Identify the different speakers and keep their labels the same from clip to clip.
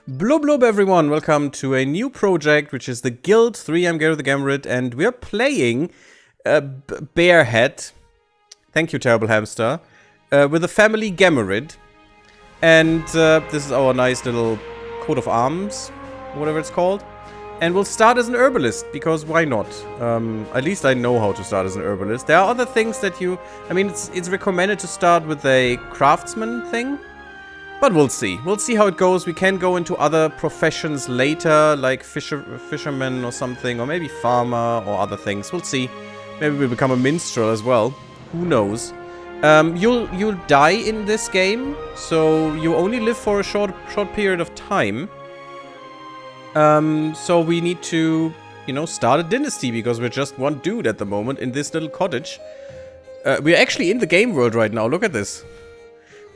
Speaker 1: Blub blub everyone, welcome to a new project, which is the Guild 3. I'm GaryTheGammarid, and we're playing Bearhead. Thank you, Terrible Hamster. With the family Gammarid. And this is our nice little coat of arms, whatever it's called. And we'll start as an herbalist, because why not? At least I know how to start as an herbalist. There are other things that you... I mean, it's recommended to start with a craftsman thing. But we'll see. We'll see how it goes. We can go into other professions later, like fisherman or something, or maybe farmer or other things. We'll see. Maybe we'll become a minstrel as well. Who knows? You'll die in this game, so you only live for a short period of time. So we need to, you know, start a dynasty, because we're just one dude at the moment in this little cottage. We're actually in the game world right now. Look at this.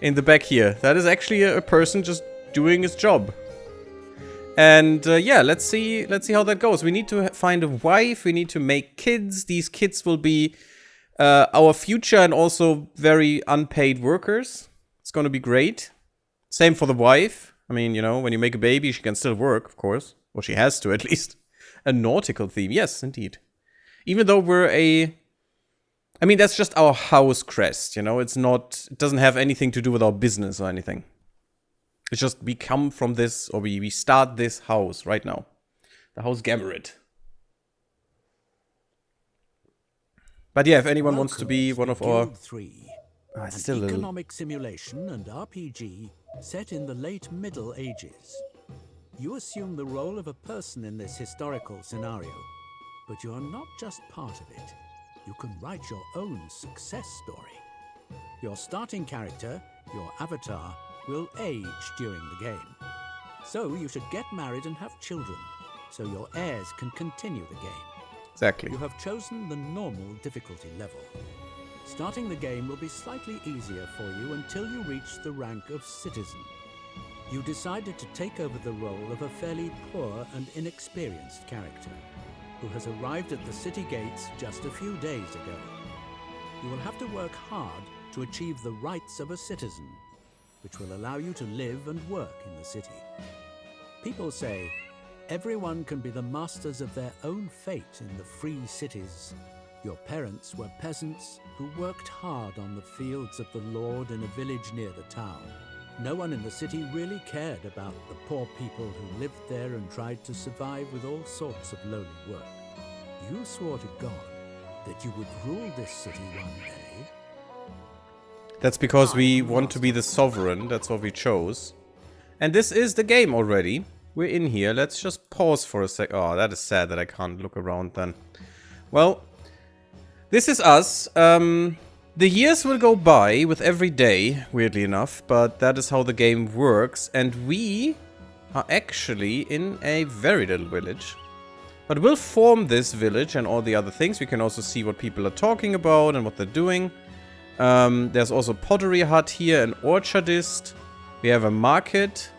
Speaker 1: In the back here. That is actually a person just doing his job. And yeah, let's see how that goes. We need to find a wife. We need to make kids. These kids will be our future and also very unpaid workers. It's going to be great. Same for the wife. I mean, you know, when you make a baby, she can still work, of course. Or she has to, at least. A nautical theme. Yes, indeed. Even though we're a... I mean, that's just our house crest, you know? It's not... It doesn't have anything to do with our business or anything. It's just we come from this, or we start this house right now. The house Gammarid. But yeah, if anyone wants to be one of our...
Speaker 2: Guild 3,
Speaker 1: Ah, it's
Speaker 2: an
Speaker 1: still a little...
Speaker 2: economic simulation and RPG set in the late Middle Ages. You assume the role of a person in this historical scenario, but you are not just part of it. You can write your own success story. Your starting character, your avatar, will age during the game. So you should get married and have children, so your heirs can continue the game.
Speaker 1: Exactly.
Speaker 2: You have chosen the normal difficulty level. Starting the game will be slightly easier for you until you reach the rank of citizen. You decided to take over the role of a fairly poor and inexperienced character, who has arrived at the city gates just a few days ago. You will have to work hard to achieve the rights of a citizen, which will allow you to live and work in the city. People say, everyone can be the masters of their own fate in the free cities. Your parents were peasants who worked hard on the fields of the Lord in a village near the town. No one in the city really cared about the poor people who lived there and tried to survive with all sorts of lowly work. You swore to God that you would rule this city one day.
Speaker 1: That's because we want to be the sovereign. That's what we chose. And this is the game already. We're in here. Let's just pause for a sec. Oh, that is sad that I can't look around then. Well, this is us. The years will go by with every day, weirdly enough, but that is how the game works. And we are actually in a very little village. But we'll form this village and all the other things. We can also see what people are talking about and what they're doing. There's also a pottery hut here, an orchardist. We have a market.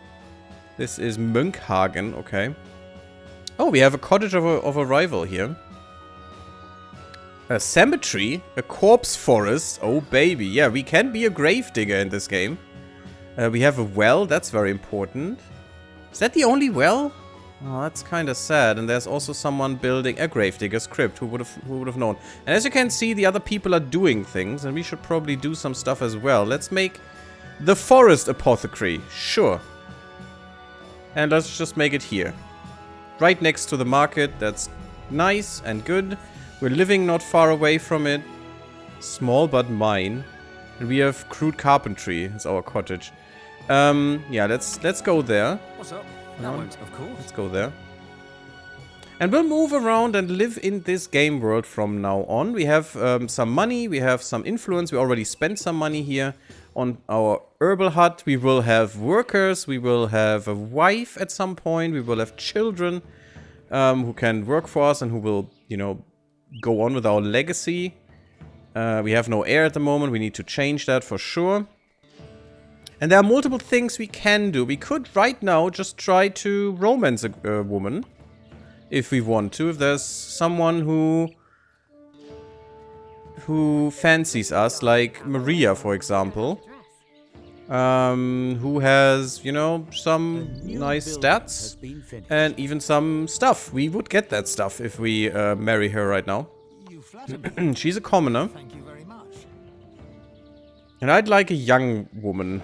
Speaker 1: This is Mönkhagen, okay. Oh, we have a cottage of a rival here. A cemetery, a corpse forest. Oh, baby. Yeah, we can be a gravedigger in this game. We have a well. That's very important. Is that the only well? Oh, that's kind of sad. And there's also someone building a gravedigger's crypt. Who would have known? And as you can see, the other people are doing things, and we should probably do some stuff as well. Let's make the forest apothecary. Sure. And let's just make it here. Right next to the market. That's nice and good. We're living not far away from it. Small but mine. And we have crude carpentry as our cottage. Yeah, let's go there.
Speaker 3: What's up? That won't, of course.
Speaker 1: Let's go there. And we'll move around and live in this game world from now on. We have some money. We have some influence. We already spent some money here on our herbal hut. We will have workers. We will have a wife at some point. We will have children who can work for us and who will, you know, go on with our legacy. We have no heir at the moment. We need to change that for sure. And there are multiple things we can do. We could right now just try to romance a woman. If we want to. If there's someone who fancies us, like Maria, for example. who has, you know, some
Speaker 2: A new
Speaker 1: nice
Speaker 2: building
Speaker 1: stats
Speaker 2: has been finished.
Speaker 1: and even some stuff. We would get that stuff if we marry her right now.
Speaker 3: You flatter me.
Speaker 1: She's a commoner.
Speaker 3: Thank you very much.
Speaker 1: And I'd like a young woman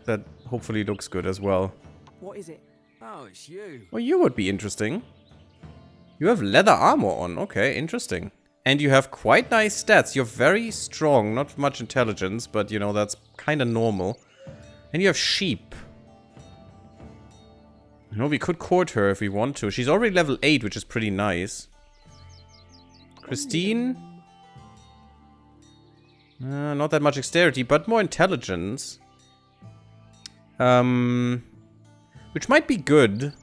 Speaker 1: that hopefully looks good as well.
Speaker 4: What is it?
Speaker 3: Oh, it's you.
Speaker 1: Well, you would be interesting. You have leather armor on. Okay, interesting. And you have quite nice stats. You're very strong. Not much intelligence, but, you know, that's kind of normal. And you have sheep. You know, we could court her if we want to. She's already level 8, which is pretty nice. Christine? Not that much dexterity, but more intelligence. Which might be good.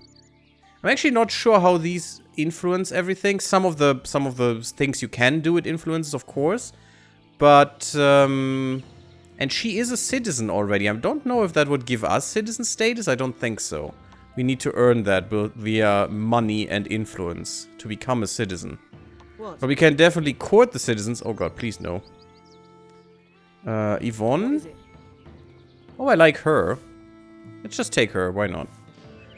Speaker 1: I'm actually not sure how these influence everything. Some of the things you can do it influences, of course. But, and she is a citizen already. I don't know if that would give us citizen status. I don't think so. We need to earn that via money and influence to become a citizen.
Speaker 4: What?
Speaker 1: But we can definitely court the citizens. Oh god, please no.
Speaker 4: What
Speaker 1: Yvonne?
Speaker 4: is it?
Speaker 1: Oh, I like her. Let's just take her. Why not?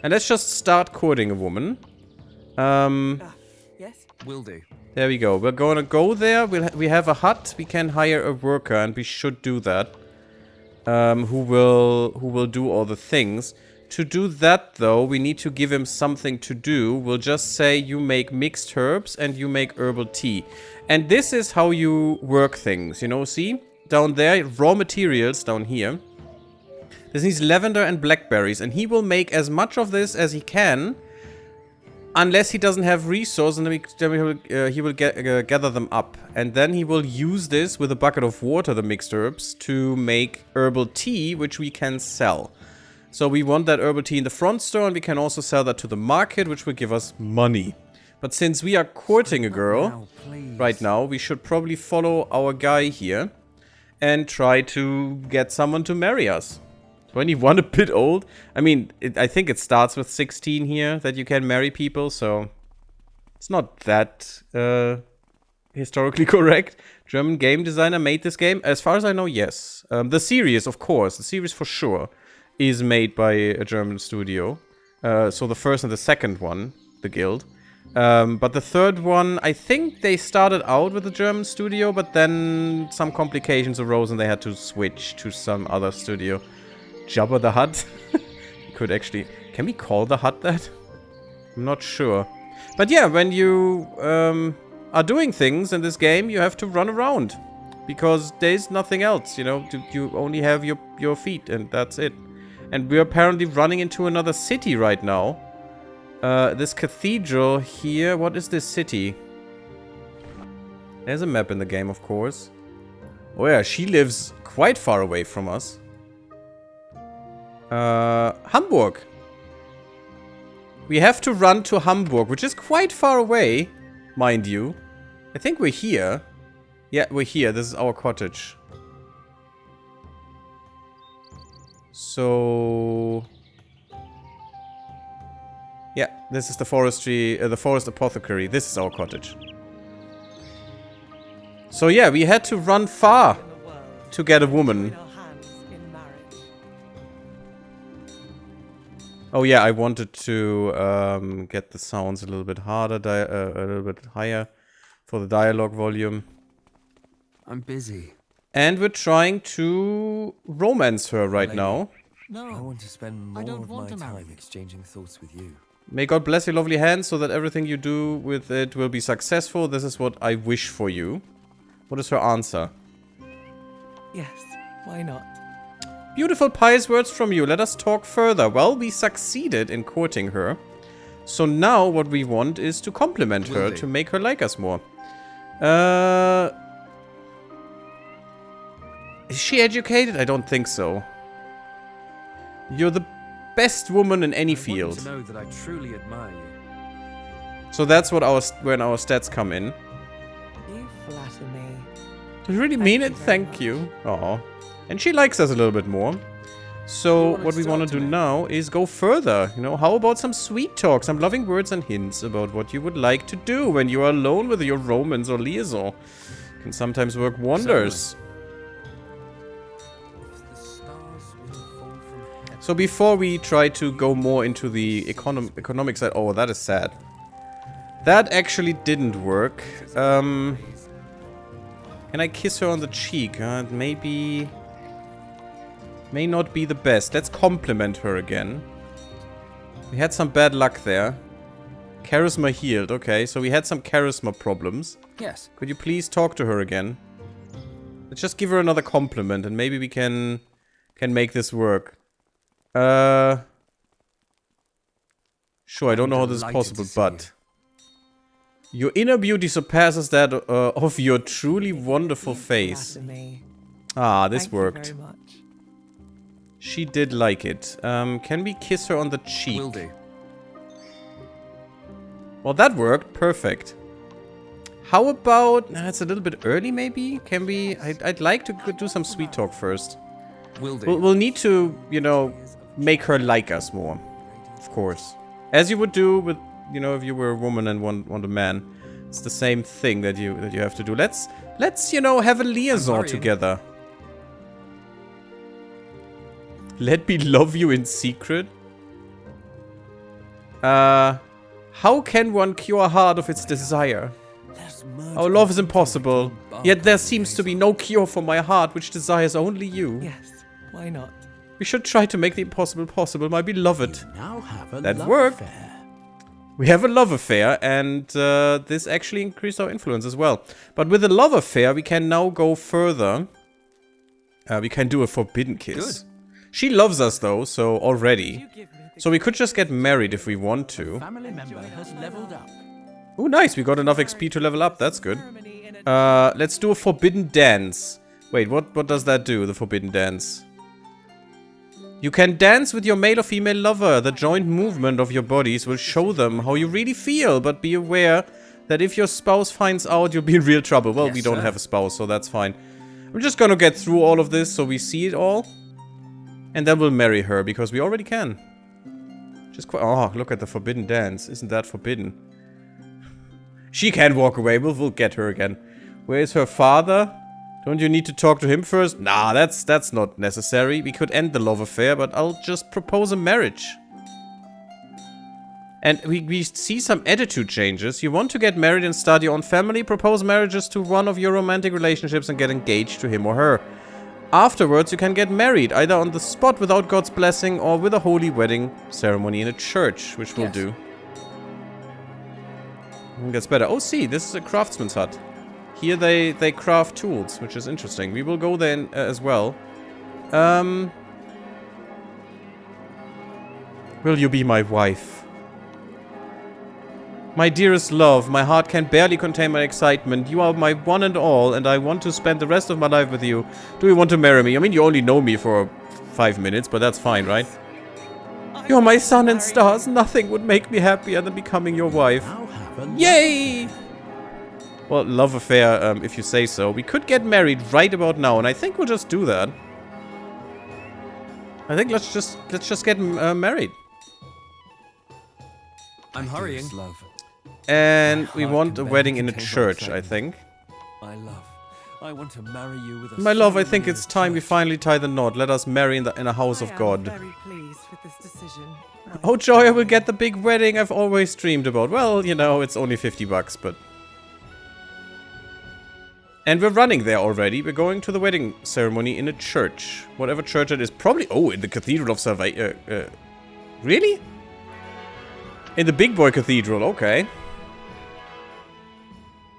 Speaker 1: And let's just start courting a woman.
Speaker 4: Yes?
Speaker 3: Will do.
Speaker 1: There we go. We're gonna go there. We have a hut. We can hire a worker, and we should do that. Who will do all the things. To do that, though, we need to give him something to do. We'll just say you make mixed herbs and you make herbal tea. And this is how you work things, you know, see? Down there, raw materials down here. This needs lavender and blackberries, and he will make as much of this as he can. Unless he doesn't have resources, and then he will gather them up. And then he will use this with a bucket of water, the mixed herbs, to make herbal tea, which we can sell. So we want that herbal tea in the front store, and we can also sell that to the market, which will give us money. But since we are courting a girl
Speaker 3: Now, please.
Speaker 1: right now, we should probably follow our guy here and try to get someone to marry us. 21, a bit old. I mean, I think it starts with 16 here that you can marry people, so it's not that historically correct. German game designer made this game. As far as I know, yes. The series, of course, the series for sure is made by a German studio. So the first and the second one, the Guild. But the third one, I think they started out with a German studio, but then some complications arose and they had to switch to some other studio. Jabba the Hutt? Could actually... Can we call the Hutt that? I'm not sure. But yeah, when you are doing things in this game, you have to run around. Because there's nothing else, you know? You only have your feet, and that's it. And we're apparently running into another city right now. This cathedral here... What is this city? There's a map in the game, of course. Oh yeah, she lives quite far away from us. Hamburg. We have to run to Hamburg, which is quite far away, mind you. I think we're here. Yeah, we're here. This is our cottage. So... Yeah, this is the forest apothecary. This is our cottage. So yeah, we had to run far to get a woman. Oh yeah, I wanted to get the sounds a little bit harder, a little bit higher for the dialogue volume.
Speaker 3: I'm busy.
Speaker 1: And we're trying to romance her right now.
Speaker 3: No,
Speaker 5: I want to spend more
Speaker 3: don't
Speaker 5: of
Speaker 3: want
Speaker 5: my
Speaker 3: to marry
Speaker 5: time
Speaker 3: you.
Speaker 5: exchanging thoughts with you.
Speaker 1: May God bless your lovely hands so that everything you do with it will be successful. This is what I wish for you. What is her answer?
Speaker 4: Yes, why not?
Speaker 1: Beautiful pious words from you. Let us talk further. Well, we succeeded in courting her. So now what we want is to compliment her to make her like us more. Is she educated? I don't think so. You're the best woman in any
Speaker 5: I want you
Speaker 1: field.
Speaker 5: to know that I truly admire you.
Speaker 1: So that's what when our stats come in.
Speaker 4: You flatter me.
Speaker 1: Do you really
Speaker 4: Thank
Speaker 1: mean
Speaker 4: you
Speaker 1: it?
Speaker 4: very
Speaker 1: Thank
Speaker 4: much.
Speaker 1: you. Aw. And she likes us a little bit more. So
Speaker 5: wanna
Speaker 1: what we want to
Speaker 5: start
Speaker 1: do
Speaker 5: today?
Speaker 1: now is go further. You know, how about some sweet talk, some loving words and hints about what you would like to do when you are alone with your romance or liaison. Can sometimes work wonders.
Speaker 5: If the stars will
Speaker 1: So before we try to go more into the economic side... Oh, that is sad. That actually didn't work. Can I kiss her on the cheek? Maybe... May not be the best. Let's compliment her again. We had some bad luck there. Charisma healed. Okay, so we had some charisma problems.
Speaker 3: Yes.
Speaker 1: Could you please talk to her again? Let's just give her another compliment and maybe we can make this work. Sure, I don't know how this is possible, but... Your inner beauty surpasses that of your truly wonderful face. Ah, this worked.
Speaker 4: Thank you very much.
Speaker 1: She did like it. Can we kiss her on the cheek?
Speaker 5: Will do.
Speaker 1: Well, that worked. Perfect. How about... it's a little bit early, maybe? Can we... I'd like to do some sweet talk first.
Speaker 5: Will do.
Speaker 1: We'll need to, you know, make her like us more. Of course. As you would do with, you know, if you were a woman and want a man. It's the same thing that you have to do. Let's you know, have a liaison together. Let me love you in secret? How can one cure a heart of its desire? Our love is impossible, yet there seems to be no cure for my heart, which desires only you.
Speaker 4: Yes, why not?
Speaker 1: We should try to make the impossible possible, my beloved.
Speaker 2: Now have a
Speaker 1: That
Speaker 2: love
Speaker 1: worked.
Speaker 2: affair.
Speaker 1: We have a love affair, and this actually increased our influence as well. But with the love affair, we can now go further. We can do a forbidden kiss.
Speaker 5: Good.
Speaker 1: She loves us, though, so already. So we could just get married if we want to.
Speaker 2: Family member has leveled up.
Speaker 1: Oh, nice. We got enough XP to level up. That's good. Let's do a forbidden dance. Wait, what does that do, the forbidden dance? You can dance with your male or female lover. The joint movement of your bodies will show them how you really feel, but be aware that if your spouse finds out, you'll be in real trouble. Well,
Speaker 5: Yes,
Speaker 1: we don't
Speaker 5: sir.
Speaker 1: have a spouse, so that's fine. We're just gonna get through all of this so we see it all. And then we'll marry her, because we already can. Just quite... Oh, look at the forbidden dance. Isn't that forbidden? She can walk away. We'll get her again. Where is her father? Don't you need to talk to him first? Nah, that's not necessary. We could end the love affair, but I'll just propose a marriage. And we see some attitude changes. You want to get married and start your own family? Propose marriages to one of your romantic relationships and get engaged to him or her. Afterwards, you can get married, either on the spot without God's blessing or with a holy wedding ceremony in a church, which we'll do. I think that's better. Oh, see, this is a craftsman's hut. Here they craft tools, which is interesting. We will go there as well. Will you be my wife? My dearest love, my heart can barely contain my excitement. You are my one and all, and I want to spend the rest of my life with you. Do you want to marry me? I mean, you only know me for 5 minutes, but that's fine, right? You're my sun and stars. Nothing would make me happier than becoming your wife.
Speaker 2: Now have a love
Speaker 1: Yay!
Speaker 2: affair.
Speaker 1: Well, love affair, if you say so. We could get married right about now, and I think we'll just do that. I think let's just get married.
Speaker 5: I'm hurrying. Love.
Speaker 1: And we
Speaker 5: heart
Speaker 1: want
Speaker 5: can
Speaker 1: a
Speaker 5: barely
Speaker 1: wedding in a
Speaker 5: contain my
Speaker 1: church, I
Speaker 5: excitement.
Speaker 1: think.
Speaker 5: My love. I want to marry you with a
Speaker 1: My love, I
Speaker 5: ceremony
Speaker 1: think
Speaker 5: in
Speaker 1: it's
Speaker 5: a
Speaker 1: time we
Speaker 5: church.
Speaker 1: finally tie the knot. Let us marry in a house of God.
Speaker 4: I am very pleased with this decision.
Speaker 1: Oh joy, I will get the big wedding I've always dreamed about. Well, you know, it's only 50 bucks, but... And we're running there already. We're going to the wedding ceremony in a church. Whatever church it is. Probably... Oh, in the Cathedral of Salvation. Really? In the Big Boy Cathedral, okay.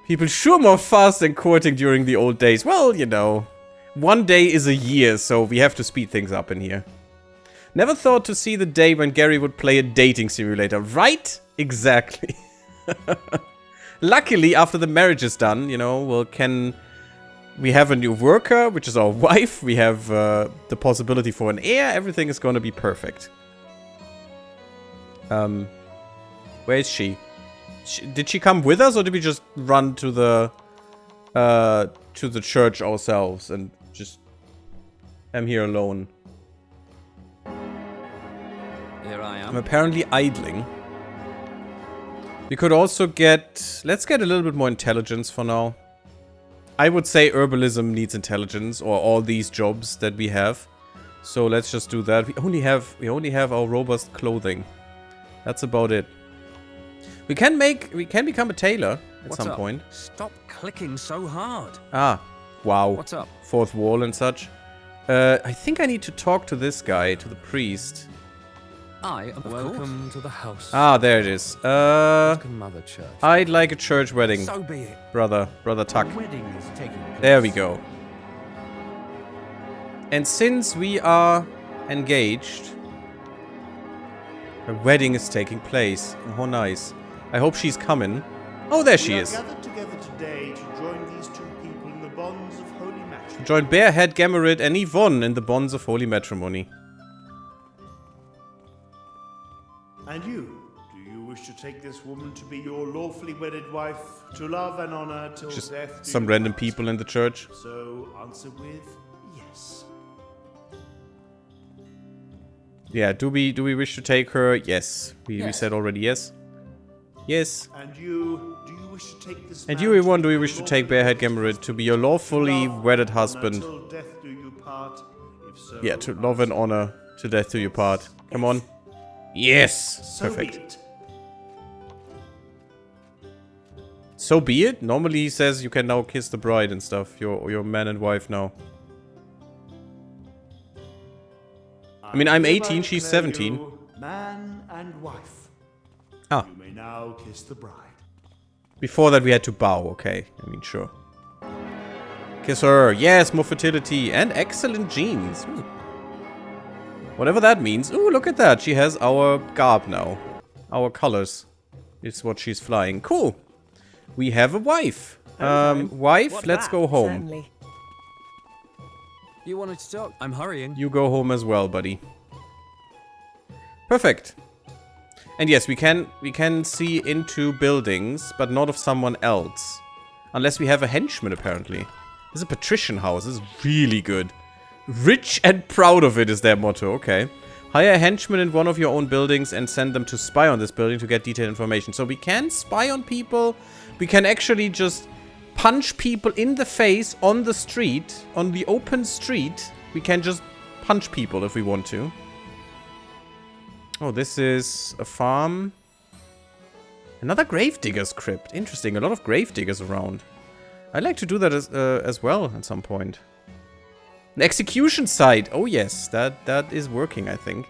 Speaker 1: People sure more fast than courting during the old days. Well, you know. One day is a year, so we have to speed things up in here. Never thought to see the day when Gary would play a dating simulator. Right? Exactly. Luckily, after the marriage is done, you know, we have a new worker, which is our wife. We have the possibility for an heir. Everything is going to be perfect. Where is she? Did she come with us, or did we just run to the church ourselves and just am here alone?
Speaker 5: Here I am.
Speaker 1: I'm apparently idling. We could also get... Let's get a little bit more intelligence for now. I would say herbalism needs intelligence, or all these jobs that we have. So let's just do that. We only have our robust clothing. That's about it. We can become a tailor at some point.
Speaker 5: Stop clicking so hard.
Speaker 1: Ah, wow.
Speaker 5: What's up?
Speaker 1: Fourth wall and such. I think I need to talk to this guy, to the priest.
Speaker 5: Welcome to the house.
Speaker 1: Ah, there it is.
Speaker 5: Welcome, Mother Church.
Speaker 1: I'd like a church wedding,
Speaker 5: So be it.
Speaker 1: brother Tuck.
Speaker 2: The wedding is taking place.
Speaker 1: There we go. And since we are engaged, a wedding is taking place. Oh, nice. I hope she's coming. Oh, there she is.
Speaker 6: We are gathered together today to join these two people in the bonds of holy matrimony.
Speaker 1: Join GaryTheGammarid and Yvonne in the bonds of holy matrimony.
Speaker 6: And you, do you wish to take this woman to be your lawfully wedded wife, to love and honor till
Speaker 1: Just
Speaker 6: death do
Speaker 1: some
Speaker 6: you
Speaker 1: random
Speaker 6: part?
Speaker 1: people in the church.
Speaker 6: So answer with yes.
Speaker 1: Yeah, do we wish to take her? Yes. We
Speaker 5: Yes.
Speaker 1: said already yes. Yes.
Speaker 6: And you, do you wish to take this
Speaker 1: And
Speaker 6: man
Speaker 1: you, Yvonne,
Speaker 6: to
Speaker 1: do
Speaker 6: be
Speaker 1: you
Speaker 6: your
Speaker 1: wish to take
Speaker 6: lawfully
Speaker 1: GaryTheGammarid to be your
Speaker 6: to
Speaker 1: lawfully
Speaker 6: love
Speaker 1: wedded
Speaker 6: and honor
Speaker 1: husband?
Speaker 6: till death do you part? If so,
Speaker 1: Yeah, to love and honor, to death do you part. Come on. Yes!
Speaker 6: so
Speaker 1: Perfect.
Speaker 6: be it.
Speaker 1: So be it. Normally he says you can now kiss the bride and stuff. Your man and wife now. I mean, I'm
Speaker 6: hereby
Speaker 1: 18, she's
Speaker 6: declare
Speaker 1: 17.
Speaker 6: you Man and wife.
Speaker 1: Ah.
Speaker 6: You may now kiss the bride.
Speaker 1: Before that we had to bow, okay. I mean, sure. Kiss her. Yes, more fertility and excellent genes. Ooh. Whatever that means. Ooh, look at that. She has our garb now. Our colors. It's what she's flying. Cool. We have a wife. Wife,
Speaker 4: What's
Speaker 1: let's
Speaker 4: that?
Speaker 1: go home.
Speaker 4: Certainly.
Speaker 5: You wanted to talk? I'm hurrying.
Speaker 1: You go home as well, buddy. Perfect. And yes, we can see into buildings, but not of someone else. Unless we have a henchman, apparently. This is a patrician house. This is really good. Rich and proud of it is their motto. Okay. Hire a henchman in one of your own buildings and send them to spy on this building to get detailed information. So we can spy on people. We can actually just punch people in the face on the street, on the open street. We can just punch people if we want to. Oh, this is a farm. Another gravedigger's crypt. Interesting. A lot of gravediggers around. I'd like to do that as well at some point. An execution site. Oh yes, that is working, I think.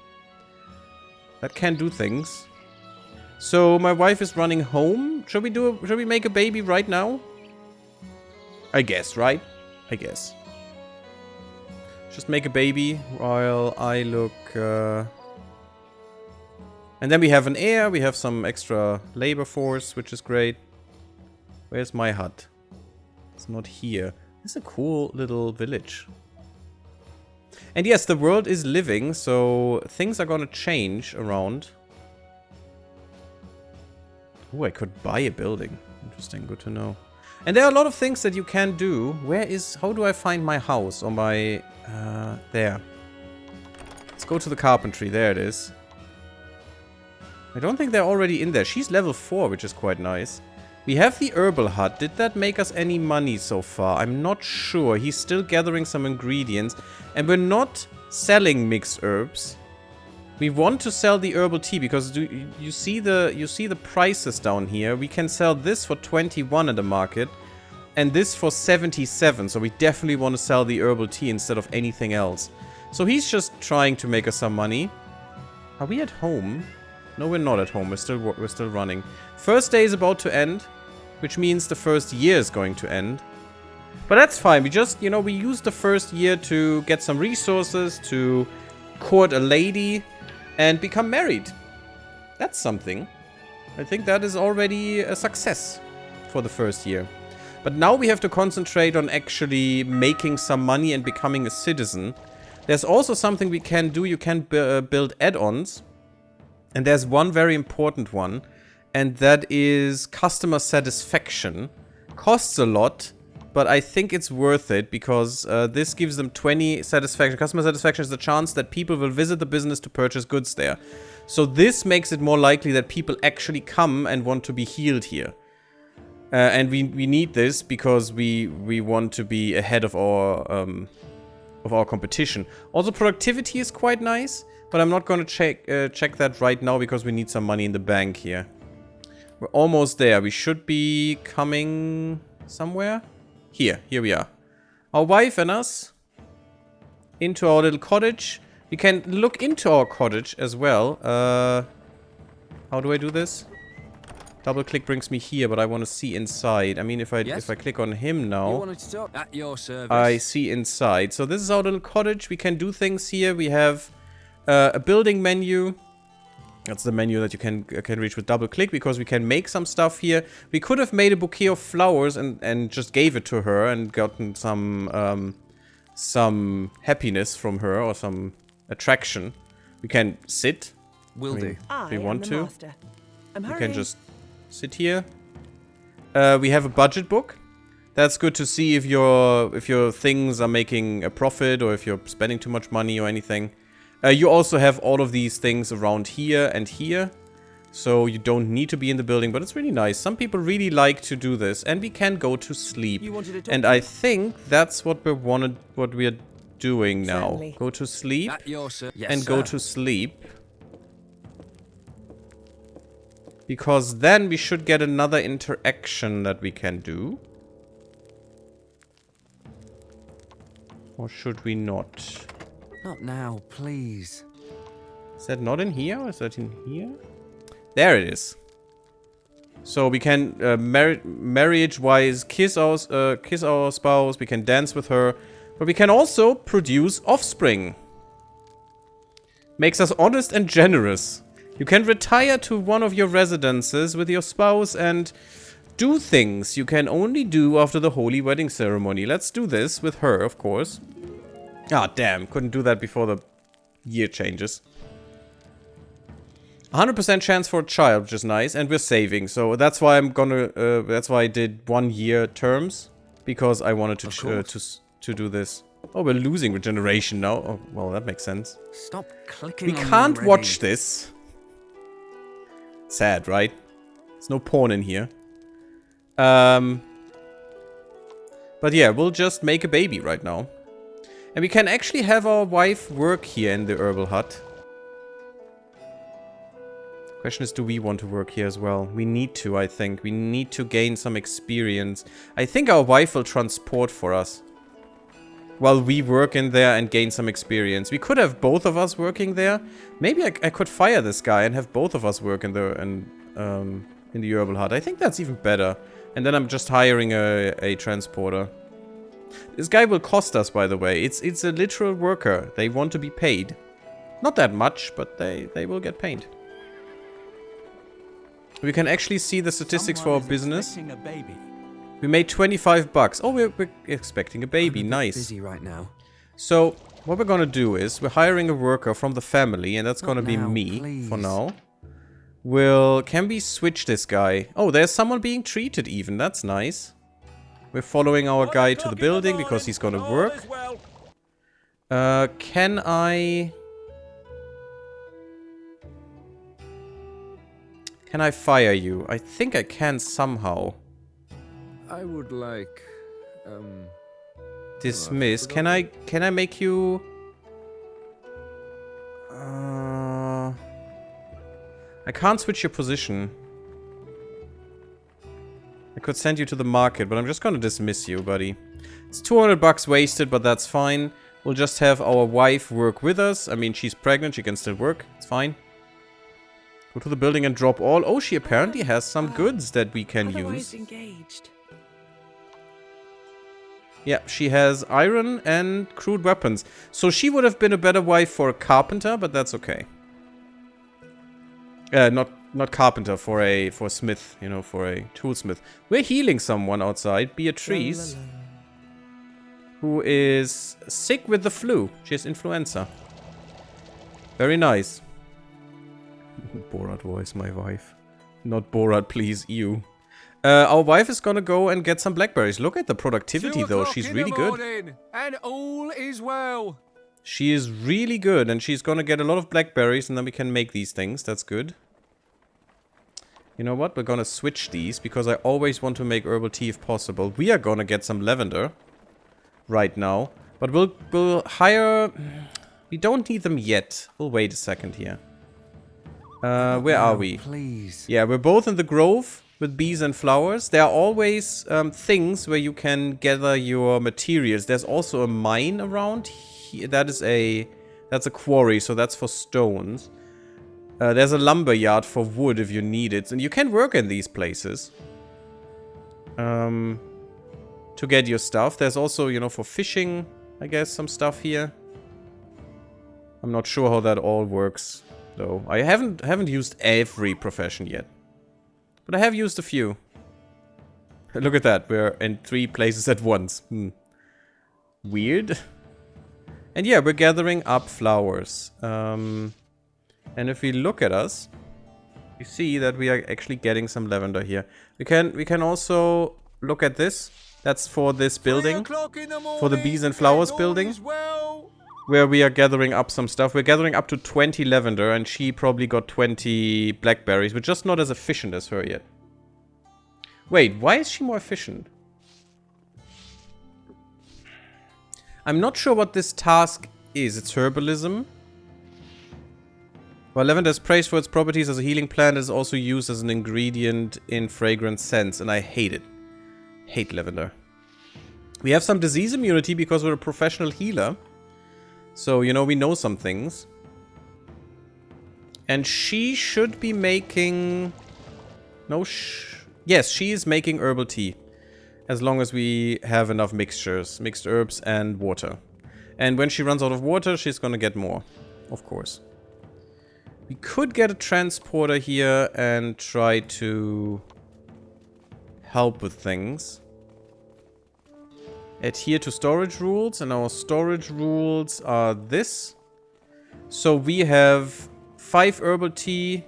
Speaker 1: That can do things. So my wife is running home. Should we make a baby right now? I guess, right? I guess. Just make a baby while I look. And then we have an heir. We have some extra labor force, which is great. Where's my hut? It's not here. It's a cool little village. And yes, the world is living, so things are gonna change around. Oh, I could buy a building. Interesting, good to know. And there are a lot of things that you can do. How do I find my house? Or my, there. Let's go to the carpentry, there it is. I don't think they're already in there. She's level 4, which is quite nice. We have the herbal hut. Did that make us any money so far? I'm not sure. He's still gathering some ingredients. And we're not selling mixed herbs. We want to sell the herbal tea because you see the prices down here. We can sell this for 21 in the market and this for 77. So we definitely want to sell the herbal tea instead of anything else. So he's just trying to make us some money. Are we at home? No, we're not at home. We're still running. First day is about to end, which means the first year is going to end. But that's fine. We just, we use the first year to get some resources, to court a lady, and become married. That's something. I think that is already a success for the first year. But now we have to concentrate on actually making some money and becoming a citizen. There's also something we can do. You can build add-ons. And there's one very important one. And that is customer satisfaction. Costs a lot. But I think it's worth it because this gives them 20 satisfaction. Customer satisfaction is the chance that people will visit the business to purchase goods there. So this makes it more likely that people actually come and want to be healed here. And we need this because we want to be ahead of our of our competition. Also, productivity is quite nice, but I'm not gonna check that right now because we need some money in the bank here. We're almost there. We should be coming somewhere. Here we are. Our wife and us into our little cottage. We can look into our cottage as well. How do I do this? Double click brings me here, but I want to see inside. I mean, if I click on him now,
Speaker 5: You wanted to talk? At your service.
Speaker 1: I see inside. So this is our little cottage. We can do things here. We have a building menu. That's the menu that you can reach with double click because we can make some stuff here. We could have made a bouquet of flowers and just gave it to her and gotten some happiness from her or some attraction. We can sit.
Speaker 5: Will do.
Speaker 1: If we want to.
Speaker 4: I'm
Speaker 1: We
Speaker 4: hurrying.
Speaker 1: can just sit here. We have a budget book. That's good to see if your things are making a profit or if you're spending too much money or anything. You also have all of these things around here and here. So you don't need to be in the building, but it's really nice. Some people really like to do this. And we can go to sleep.
Speaker 3: You wanted to talk?
Speaker 1: And I think that's what we are doing now.
Speaker 4: Certainly.
Speaker 1: Go to sleep
Speaker 5: At your service. Yes,
Speaker 1: and
Speaker 5: sir.
Speaker 1: go to sleep. Because then we should get another interaction that we can do. Or should we not?
Speaker 5: Not now, please.
Speaker 1: Is that not in here? Or is that in here? There it is. So we can marriage-wise kiss our spouse. We can dance with her. But we can also produce offspring. Makes us honest and generous. You can retire to one of your residences with your spouse and do things you can only do after the holy wedding ceremony. Let's do this with her, of course. Ah, damn. Couldn't do that before the year changes. 100% chance for a child, which is nice. And we're saving. So that's why I'm gonna... that's why I did 1 year terms. Because I wanted to do this. Oh, we're losing regeneration now. Oh, well, that makes sense.
Speaker 5: Stop clicking.
Speaker 1: We
Speaker 5: on me
Speaker 1: can't
Speaker 5: already.
Speaker 1: watch this. Sad, right? There's no porn in here. But yeah, we'll just make a baby right now. And we can actually have our wife work here in the herbal hut. Question is, do we want to work here as well? We need to, I think. We need to gain some experience. I think our wife will transport for us. While we work in there and gain some experience. We could have both of us working there. Maybe I could fire this guy and have both of us work in the herbal hut. I think that's even better. And then I'm just hiring a transporter. This guy will cost us, by the way. It's a literal worker. They want to be paid. Not that much, but they will get paid. We can actually see the statistics for our business.
Speaker 2: A baby.
Speaker 1: We made 25 bucks. Oh, we're expecting a baby.
Speaker 5: I'm a bit
Speaker 1: Nice.
Speaker 5: busy right now.
Speaker 1: So, what we're gonna do is, we're hiring a worker from the family, and that's
Speaker 5: Not
Speaker 1: gonna be
Speaker 5: now,
Speaker 1: me
Speaker 5: please.
Speaker 1: for now. Can we switch this guy? Oh, there's someone being treated even. That's nice. We're following our guy to the building because he's gonna work. Can I fire you? I think I can somehow.
Speaker 5: I would like,
Speaker 1: Dismiss. Can I make you... I can't switch your position. I could send you to the market, but I'm just gonna dismiss you, buddy. It's 200 bucks wasted, but that's fine. We'll just have our wife work with us. I mean, she's pregnant, she can still work. It's fine. Go to the building and drop all. Oh, she apparently has some goods that we can
Speaker 4: Otherwise
Speaker 1: use.
Speaker 4: engaged.
Speaker 1: Yeah, she has iron and crude weapons. So she would have been a better wife for a carpenter, but that's okay. Not carpenter, for a smith, you know, for a toolsmith. We're healing someone outside, Beatrice, who is sick with the flu. She has influenza. Very nice. Borat voice, my wife. Not Borat, please, you. Our wife is gonna go and get some blackberries. Look at the productivity, though. She's really good.
Speaker 5: And all is well.
Speaker 1: She is really good, and she's gonna get a lot of blackberries, and then we can make these things. That's good. You know what? We're gonna switch these, because I always want to make herbal tea if possible. We are gonna get some lavender right now. But we'll hire... We don't need them yet. We'll wait a second here. Where are we?
Speaker 5: Please.
Speaker 1: Yeah, we're both in the grove with bees and flowers. There are always things where you can gather your materials. There's also a mine around here. That's a quarry, so that's for stones. There's a lumber yard for wood if you need it. And you can work in these places. To get your stuff. There's also, you know, for fishing, I guess, some stuff here. I'm not sure how that all works, though. I haven't used every profession yet. But I have used a few. Look at that. We're in 3 places at once. Weird. And yeah, we're gathering up flowers. And if we look at us, you see that we are actually getting some lavender here. We can also look at this. That's for this building. For the bees and flowers building. Where we are gathering up some stuff. We're gathering up to 20 lavender, and she probably got 20 blackberries. We're just not as efficient as her yet. Wait, why is she more efficient? I'm not sure what this task is. It's herbalism. While lavender is praised for its properties as a healing plant, it is also used as an ingredient in fragrant scents, and I hate it. Hate lavender. We have some disease immunity because we're a professional healer. So, you know, we know some things. And she should be making... No, yes, she is making herbal tea. As long as we have enough mixtures. Mixed herbs and water. And when she runs out of water, she's gonna get more. Of course. We could get a transporter here and try to help with things. Adhere to storage rules, and our storage rules are this. So we have 5 herbal tea.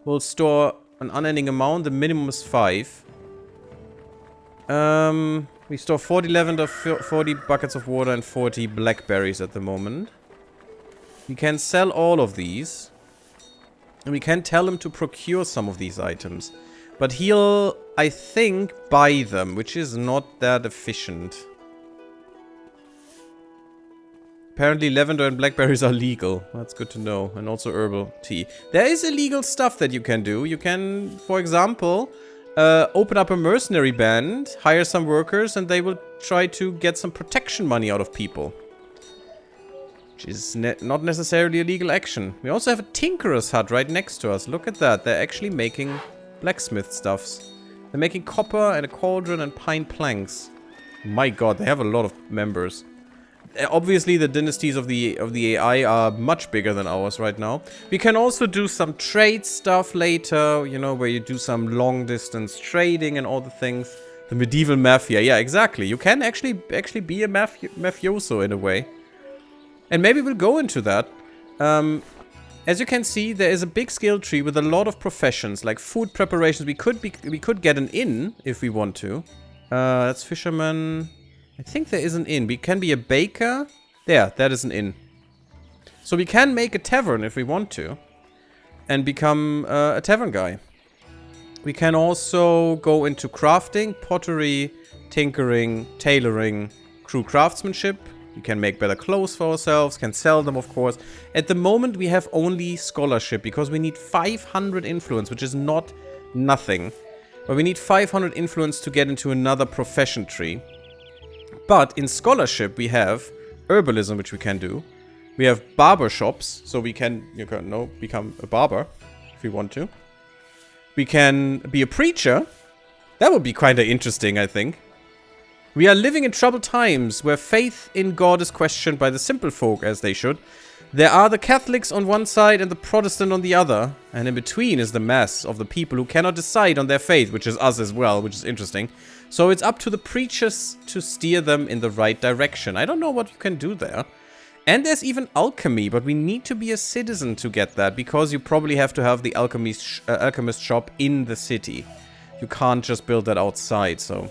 Speaker 1: We'll store an unending amount. The minimum is 5. We store 40 lavender, 40 buckets of water, and 40 blackberries at the moment. We can sell all of these. And we can tell him to procure some of these items. But he'll, I think, buy them, which is not that efficient. Apparently lavender and blackberries are legal. That's good to know. And also herbal tea. There is illegal stuff that you can do. You can, for example, open up a mercenary band, hire some workers, and they will try to get some protection money out of people. Which is not necessarily a legal action. We also have a tinkerer's hut right next to us. Look at that. They're actually making blacksmith stuffs. They're making copper and a cauldron and pine planks. My god, they have a lot of members. Obviously, the dynasties of the AI are much bigger than ours right now. We can also do some trade stuff later, you know, where you do some long-distance trading and all the things. The medieval mafia, yeah, exactly. You can actually be a mafioso in a way. And maybe we'll go into that. As you can see, there is a big skill tree with a lot of professions, like food preparations. We could get an inn if we want to. That's fisherman. I think there is an inn. We can be a baker. There, that is an inn. So we can make a tavern if we want to. And become a tavern guy. We can also go into crafting, pottery, tinkering, tailoring, crew craftsmanship. We can make better clothes for ourselves, can sell them, of course. At the moment, we have only scholarship because we need 500 influence, which is not nothing. But we need 500 influence to get into another profession tree. But in scholarship, we have herbalism, which we can do. We have barber shops, so we can, become a barber if we want to. We can be a preacher. That would be kind of interesting, I think. We are living in troubled times where faith in God is questioned by the simple folk, as they should. There are the Catholics on one side and the Protestant on the other. And in between is the mass of the people who cannot decide on their faith, which is us as well, which is interesting. So it's up to the preachers to steer them in the right direction. I don't know what you can do there. And there's even alchemy, but we need to be a citizen to get that, because you probably have to have the alchemist shop in the city. You can't just build that outside, so...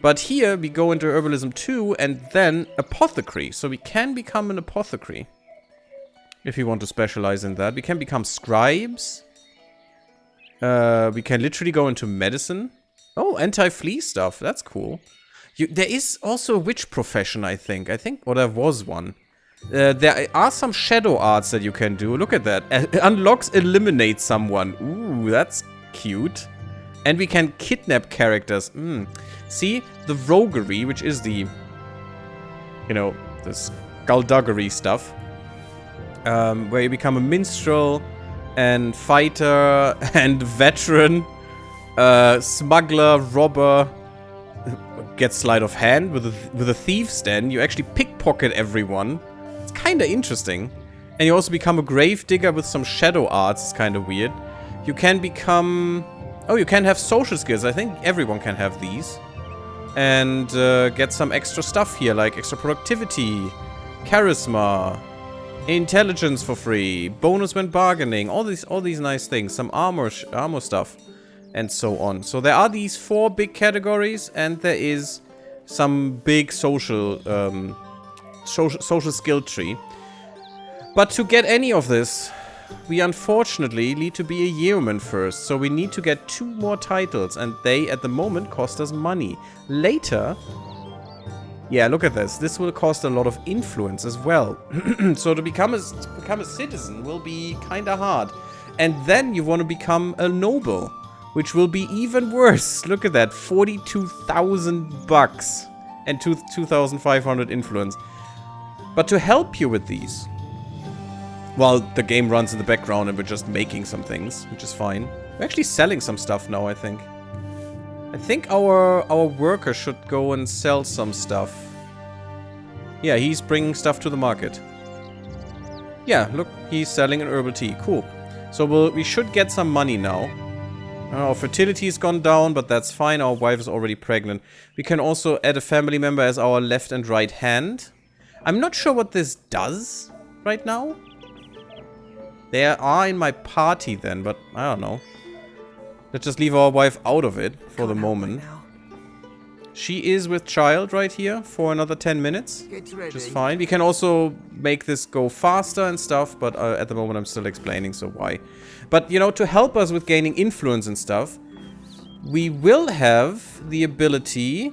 Speaker 1: But here we go into herbalism 2 and then apothecary. So we can become an apothecary. If we want to specialize in that. We can become scribes. We can literally go into medicine. Oh, anti-flea stuff. That's cool. There is also a witch profession, I think. Or there was one. There are some shadow arts that you can do. Look at that. Unlocks eliminate someone. Ooh, that's cute. And we can kidnap characters. See, the roguery, which is the, you know, the skullduggery stuff. Where you become a minstrel and fighter and veteran, smuggler, robber, get sleight of hand with a thief's den. You actually pickpocket everyone. It's kind of interesting. And you also become a grave digger with some shadow arts. It's kind of weird. You can become... Oh, you can have social skills. I think everyone can have these. And get some extra stuff here, like extra productivity, charisma, intelligence for free, bonus when bargaining, all these nice things, some armor stuff, and so on. So there are these 4 big categories, and there is some big social skill tree. But to get any of this, we unfortunately need to be a yeoman first. So we need to get 2 more titles, and they at the moment cost us money. Later. Yeah, look at this. This will cost a lot of influence as well. So to become a citizen will be kind of hard. And then you want to become a noble, which will be even worse. Look at that. 42,000 bucks and 2,500 influence. But to help you with these, while the game runs in the background and we're just making some things, which is fine. We're actually selling some stuff now, I think. I think our worker should go and sell some stuff. Yeah, he's bringing stuff to the market. Yeah, look, he's selling an herbal tea. Cool. So we should get some money now. Our fertility's gone down, but that's fine. Our wife is already pregnant. We can also add a family member as our left and right hand. I'm not sure what this does right now. They are in my party then, but I don't know. Let's just leave our wife out of it for the moment. She is with child right here for another 10 minutes, which is fine. We can also make this go faster and stuff, but at the moment I'm still explaining, so why. But, you know, to help us with gaining influence and stuff, we will have the ability...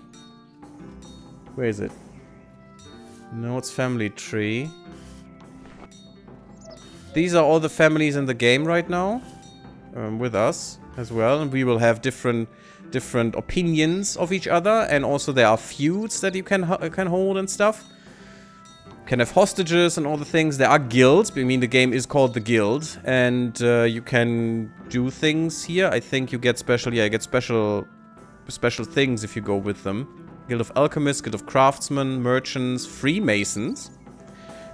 Speaker 1: Where is it? No, it's family tree. These are all the families in the game right now, with us as well, and we will have different opinions of each other, and also there are feuds that you can hold and stuff. Can have hostages and all the things. There are guilds. I mean, the game is called the Guild, and you can do things here. I think you get special. Yeah, you get special things if you go with them. Guild of Alchemists, Guild of Craftsmen, Merchants, Freemasons.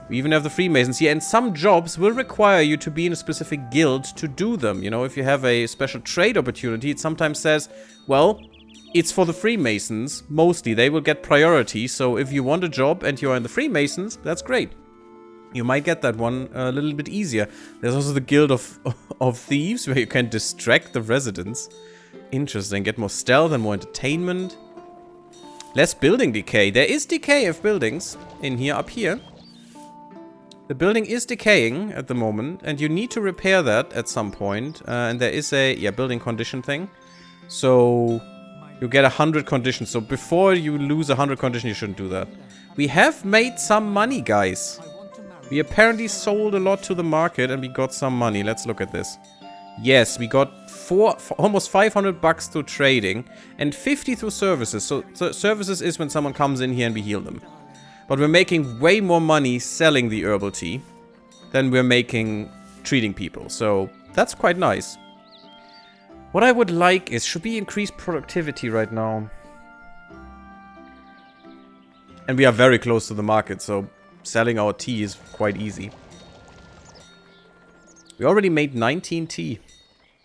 Speaker 1: We even have the Freemasons here, and some jobs will require you to be in a specific guild to do them. You know, if you have a special trade opportunity, it sometimes says, well, it's for the Freemasons. Mostly, they will get priority, so if you want a job and you're in the Freemasons, that's great. You might get that one a little bit easier. There's also the Guild of Thieves, where you can distract the residents. Interesting. Get more stealth and more entertainment. Less building decay. There is decay of buildings in here, up here. The building is decaying at the moment, and you need to repair that at some point. And there is a, building condition thing. So, you get 100 conditions. So, before you lose 100 condition, you shouldn't do that. We have made some money, guys. We apparently sold a lot to the market, and we got some money. Let's look at this. Yes, we got almost 500 bucks through trading, and 50 through services. So, services is when someone comes in here and we heal them. But we're making way more money selling the herbal tea than we're making treating people. So that's quite nice. What I would like is, should we increase productivity right now? And we are very close to the market, so selling our tea is quite easy. We already made 19 tea.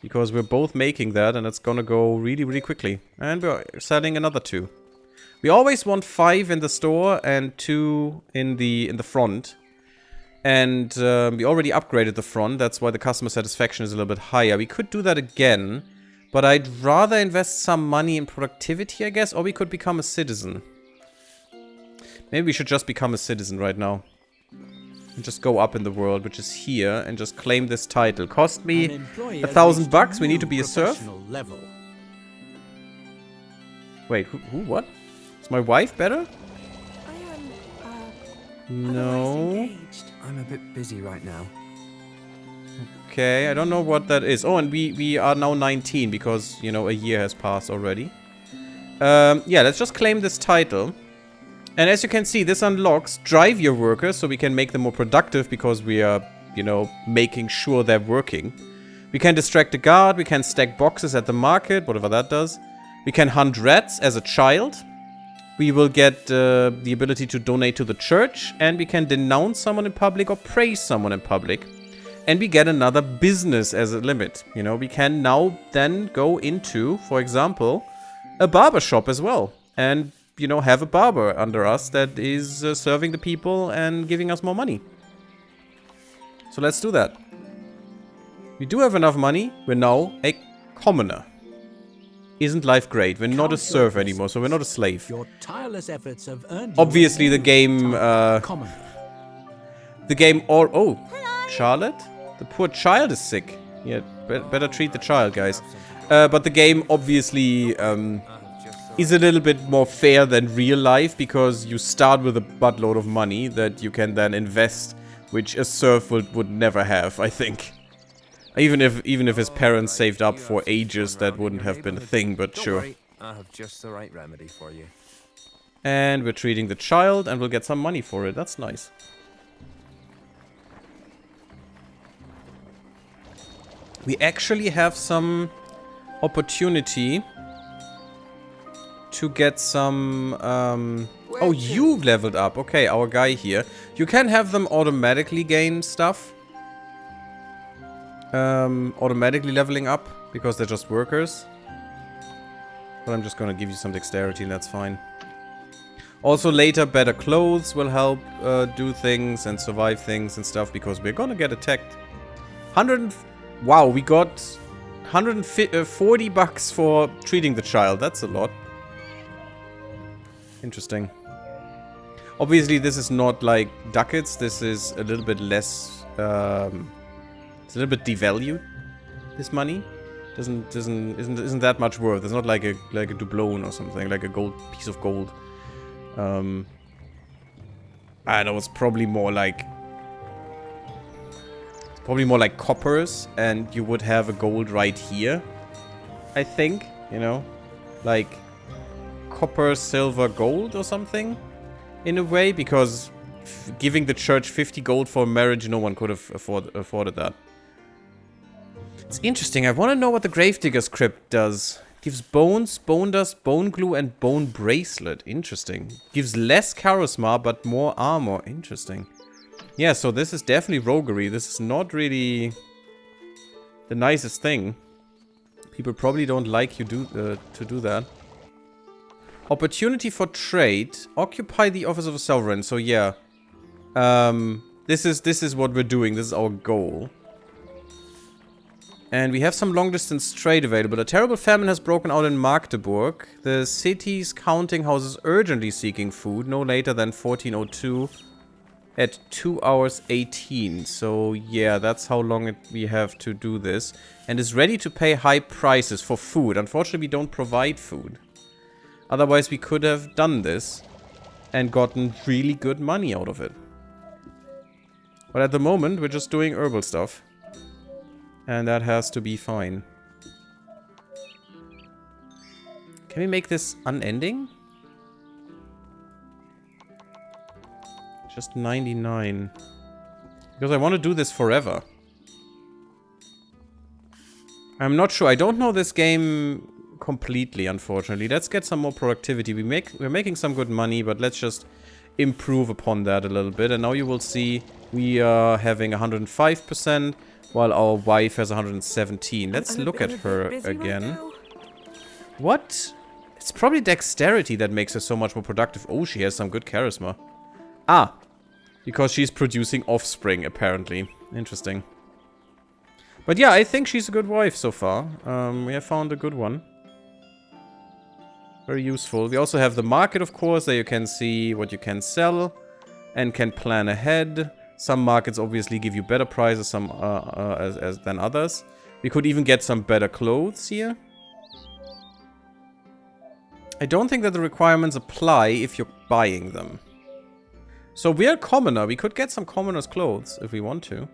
Speaker 1: Because we're both making that, and it's gonna go really, really quickly. And we're selling another 2. We always want 5 in the store and 2 in the front. And we already upgraded the front. That's why the customer satisfaction is a little bit higher. We could do that again. But I'd rather invest some money in productivity, I guess. Or we could become a citizen. Maybe we should just become a citizen right now. And just go up in the world, which is here. And just claim this title. Cost me 1,000 bucks. We need to be a serf.
Speaker 2: Level.
Speaker 1: Wait, who what? Is my wife better?
Speaker 4: I am, otherwise
Speaker 1: No.
Speaker 4: engaged.
Speaker 3: I'm a bit busy right now.
Speaker 1: Okay, I don't know what that is. Oh, and we are now 19 because, you know, a year has passed already. Yeah, let's just claim this title. And as you can see, this unlocks drive your workers so we can make them more productive because we are, you know, making sure they're working. We can distract the guard, we can stack boxes at the market, whatever that does. We can hunt rats as a child. We will get the ability to donate to the church, and we can denounce someone in public or praise someone in public. And we get another business as a limit. You know, we can now then go into, for example, a barber shop as well. And, you know, have a barber under us that is serving the people and giving us more money. So let's do that. We do have enough money. We're now a commoner. Isn't life great? We're not a serf anymore, so we're not a slave.
Speaker 2: Your tireless efforts have earned you
Speaker 1: Obviously,
Speaker 2: a
Speaker 1: the game,
Speaker 2: commoner.
Speaker 1: Oh, Charlotte? The poor child is sick. Yeah, better treat the child, guys. But the game obviously is a little bit more fair than real life because you start with a buttload of money that you can then invest, which a serf would never have, I think. Even if his parents saved up for ages, that wouldn't have been a thing, but
Speaker 3: Don't
Speaker 1: sure.
Speaker 3: worry, I have just the right remedy for you.
Speaker 1: And we're treating the child, and we'll get some money for it. That's nice. We actually have some opportunity to get some... Oh, you leveled up. Okay, our guy here. You can have them automatically gain stuff. Automatically leveling up, because they're just workers. But I'm just gonna give you some dexterity, and that's fine. Also later, better clothes will help do things and survive things and stuff, because we're gonna get attacked. Wow, we got 140 bucks for treating the child. That's a lot. Interesting. Obviously, this is not like ducats. This is a little bit less... it's a little bit devalued, this money. Isn't that much worth. It's not like a doubloon or something, like a gold piece of gold. I know it's probably more like coppers, and you would have a gold right here. I think, you know, like copper, silver, gold or something in a way, because giving the church 50 gold for marriage, no one could have afforded that. It's interesting. I want to know what the Gravedigger's Crypt does. Gives bones, bone dust, bone glue, and bone bracelet. Interesting. Gives less charisma, but more armor. Interesting. Yeah, so this is definitely roguery. This is not really the nicest thing. People probably don't like you to do that. Opportunity for trade. Occupy the office of a sovereign. So yeah. This is what we're doing. This is our goal. And we have some long-distance trade available. A terrible famine has broken out in Magdeburg. The city's counting house is urgently seeking food, no later than 1402 at 2 hours 18. So yeah, that's how long we have to do this. And is ready to pay high prices for food. Unfortunately, we don't provide food. Otherwise, we could have done this and gotten really good money out of it. But at the moment, we're just doing herbal stuff. And that has to be fine. Can we make this unending? Just 99. Because I want to do this forever. I'm not sure. I don't know this game completely, unfortunately. Let's get some more productivity. We're making some good money, but let's just improve upon that a little bit. And now you will see we are having 105%. While our wife has 117. Let's look at her again. What? It's probably dexterity that makes her so much more productive. Oh, she has some good charisma. Ah. Because she's producing offspring, apparently. Interesting. But yeah, I think she's a good wife so far. We have found a good one. Very useful. We also have the market, of course. There you can see what you can sell. And can plan ahead. Some markets obviously give you better prices than others. We could even get some better clothes here. I don't think that the requirements apply if you're buying them. So we're a commoner. We could get some commoner's clothes if we want to.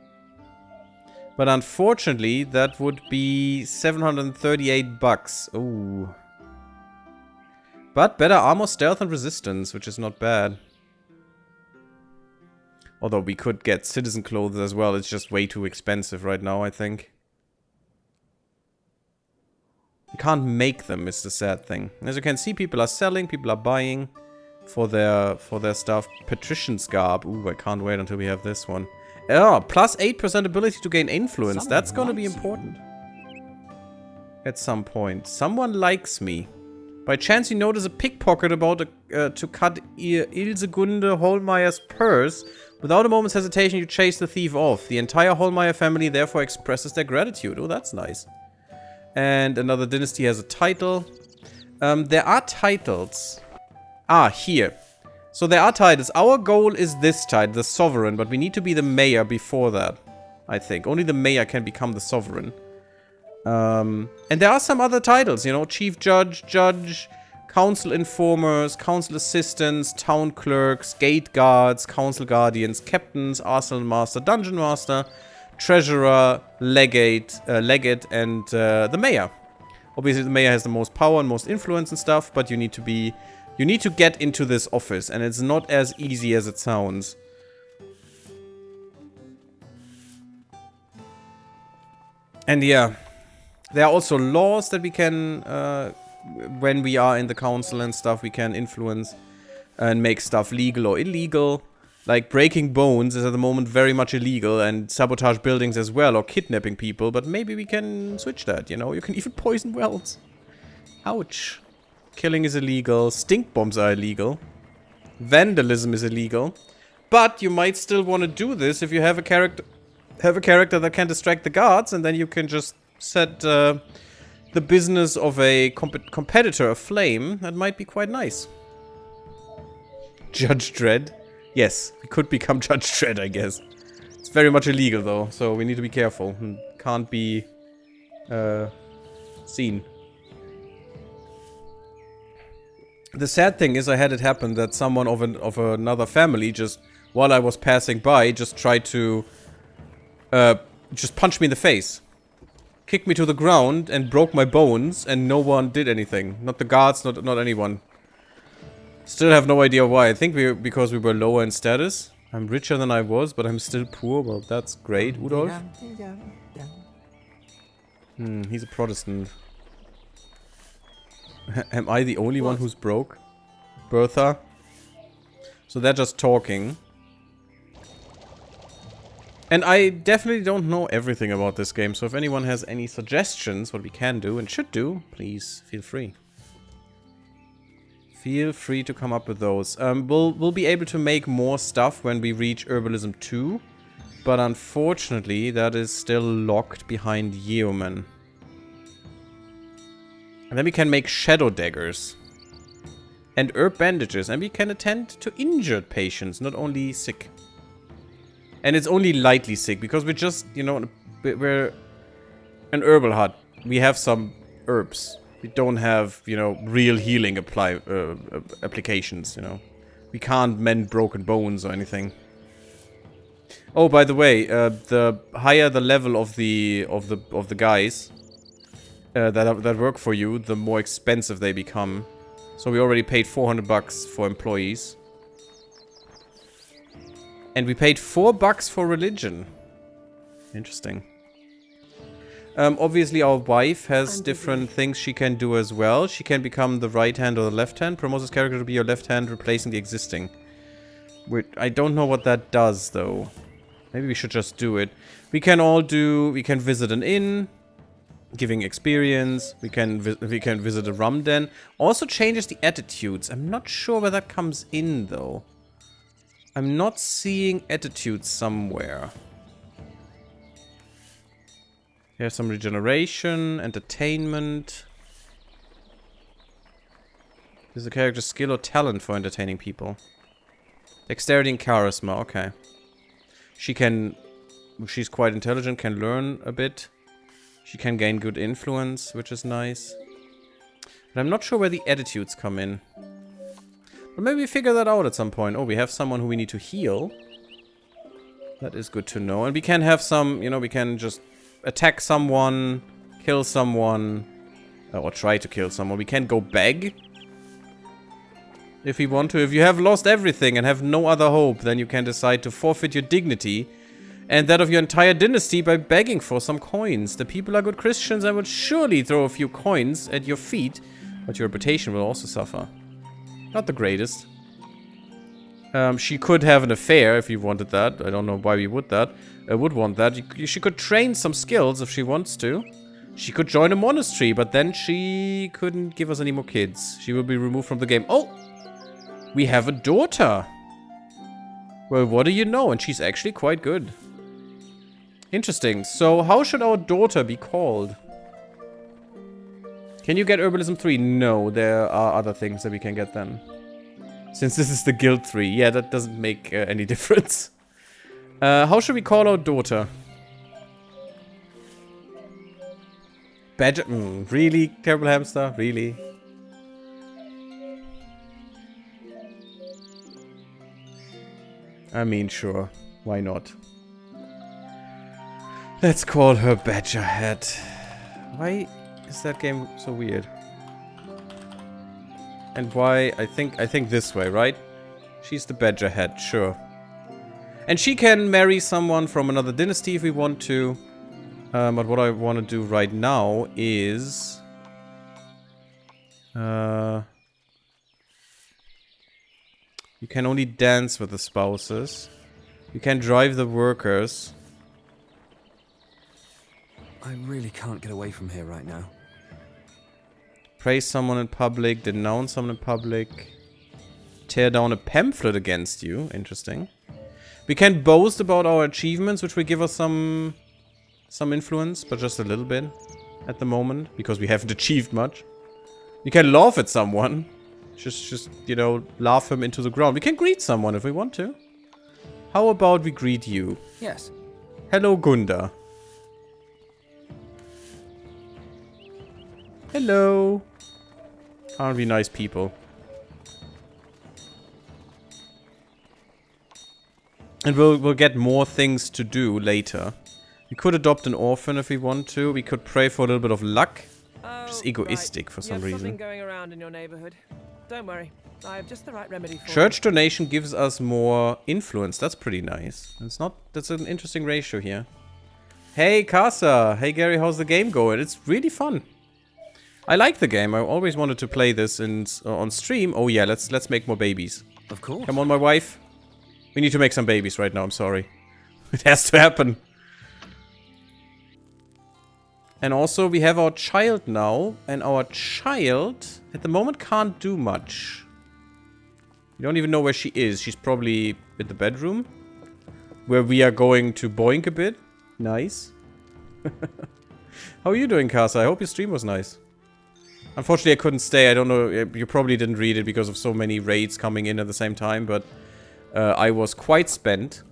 Speaker 1: But unfortunately, that would be 738 bucks. Ooh. But better armor, stealth, and resistance, which is not bad. Although we could get citizen clothes as well. It's just way too expensive right now, I think. You can't make them, is the sad thing. As you can see, people are selling, people are buying for their stuff. Patrician's garb. Ooh, I can't wait until we have this one. Oh, plus 8% ability to gain influence. That's gonna be important. At some point. Someone likes me. By chance you notice a pickpocket about to cut Ilsegunde Hollmeyer's purse. Without a moment's hesitation, you chase the thief off. The entire Hollmeyer family therefore expresses their gratitude. Oh, that's nice. And another dynasty has a title. There are titles. Ah, here. So there are titles. Our goal is this title, the Sovereign, but we need to be the mayor before that, I think. Only the mayor can become the Sovereign. And there are some other titles, you know, Chief Judge, Judge, Council Informers, Council Assistants, Town Clerks, Gate Guards, Council Guardians, Captains, Arsenal Master, Dungeon Master, Treasurer, Legate, and the Mayor. Obviously, the Mayor has the most power and most influence and stuff, but you need to get into this office, and it's not as easy as it sounds. And yeah, there are also laws that we can, when we are in the council and stuff, we can influence and make stuff legal or illegal. Like, breaking bones is at the moment very much illegal, and sabotage buildings as well, or kidnapping people, but maybe we can switch that, you know? You can even poison wells. Ouch. Killing is illegal, stink bombs are illegal, vandalism is illegal, but you might still want to do this if you have a character that can distract the guards, and then you can just set the business of a competitor aflame. That might be quite nice. Judge Dredd. Yes, we could become Judge Dredd, I guess. It's very much illegal, though, so we need to be careful. And can't be seen. The sad thing is I had it happen that someone of another family just, while I was passing by, just tried to just punch me in the face. Kicked me to the ground and broke my bones, and no one did anything. Not the guards, not anyone. Still have no idea why. I think because we were lower in status. I'm richer than I was, but I'm still poor. Well, that's great. Udolf? He's a Protestant. Am I the only one who's broke? Bertha? So they're just talking. And I definitely don't know everything about this game, so if anyone has any suggestions what we can do and should do, please feel free. Feel free to come up with those. We'll be able to make more stuff when we reach Herbalism 2, but unfortunately that is still locked behind Yeoman. And then we can make shadow daggers. And herb bandages, and we can attend to injured patients, not only sick. And it's only lightly sick, because we're just, you know, we're an herbal hut. We have some herbs. We don't have, you know, real healing applications, you know. We can't mend broken bones or anything. Oh, by the way, the higher the level of the guys that work for you, the more expensive they become. So we already paid 400 bucks for employees. And we paid $4 for religion. Interesting. Obviously our wife has different things she can do as well. She can become the right hand or the left hand. Promotes this character to be your left hand, replacing the existing. I don't know what that does, though. Maybe we should just do it. We can visit an inn, giving experience. We can visit a rum den. Also changes the attitudes. I'm not sure where that comes in, though. I'm not seeing attitudes somewhere. Here's some regeneration, entertainment. Is a character's skill or talent for entertaining people. Dexterity and charisma, okay. She's quite intelligent, can learn a bit. She can gain good influence, which is nice. But I'm not sure where the attitudes come in. But maybe we figure that out at some point. Oh, we have someone who we need to heal. That is good to know. And we can have some, you know, we can just attack someone, kill someone, or try to kill someone. We can go beg. If we want to. If you have lost everything and have no other hope, then you can decide to forfeit your dignity and that of your entire dynasty by begging for some coins. The people are good Christians and would surely throw a few coins at your feet, but your reputation will also suffer. Not the greatest. She could have an affair if you wanted that. I don't know why we would want that. She could train some skills if she wants to. She could join a monastery, but then she couldn't give us any more kids. She will be removed from the game. Oh! We have a daughter! Well, what do you know? And she's actually quite good. Interesting. So, how should our daughter be called? Can you get Herbalism 3? No, there are other things that we can get then. Since this is the Guild 3. Yeah, that doesn't make any difference. How should we call our daughter? Badger? Really? Terrible Hamster? Really? I mean, sure. Why not? Let's call her Badgerhead. Why is that game so weird? And why? I think this way, right? She's the Badgerhead, sure. And she can marry someone from another dynasty if we want to. But what I want to do right now is... you can only dance with the spouses. You can drive the workers.
Speaker 3: I really can't get away from here right now.
Speaker 1: Praise someone in public, denounce someone in public. Tear down a pamphlet against you. Interesting. We can boast about our achievements, which will give us some influence, but just a little bit at the moment, because we haven't achieved much. We can laugh at someone. Just, you know, laugh him into the ground. We can greet someone if we want to. How about we greet you?
Speaker 3: Yes.
Speaker 1: Hello, Gunda. Hello. Aren't we nice people? And we'll get more things to do later. We could adopt an orphan if we want to. We could pray for a little bit of luck. Just egoistic for some reason.
Speaker 7: Something going around in your neighborhood. Don't worry, I have just the right remedy for
Speaker 1: Church donation gives us more influence. That's pretty nice. That's an interesting ratio here. Hey, Casa. Hey, Gary, how's the game going? It's really fun. I like the game. I always wanted to play this on stream. Oh yeah, let's make more babies.
Speaker 3: Of course.
Speaker 1: Come on, my wife. We need to make some babies right now. I'm sorry. It has to happen. And also, we have our child now. And our child, at the moment, can't do much. We don't even know where she is. She's probably in the bedroom. Where we are going to boink a bit. Nice. How are you doing, Casa? I hope your stream was nice. Unfortunately, I couldn't stay. I don't know. You probably didn't read it because of so many raids coming in at the same time. But I was quite spent.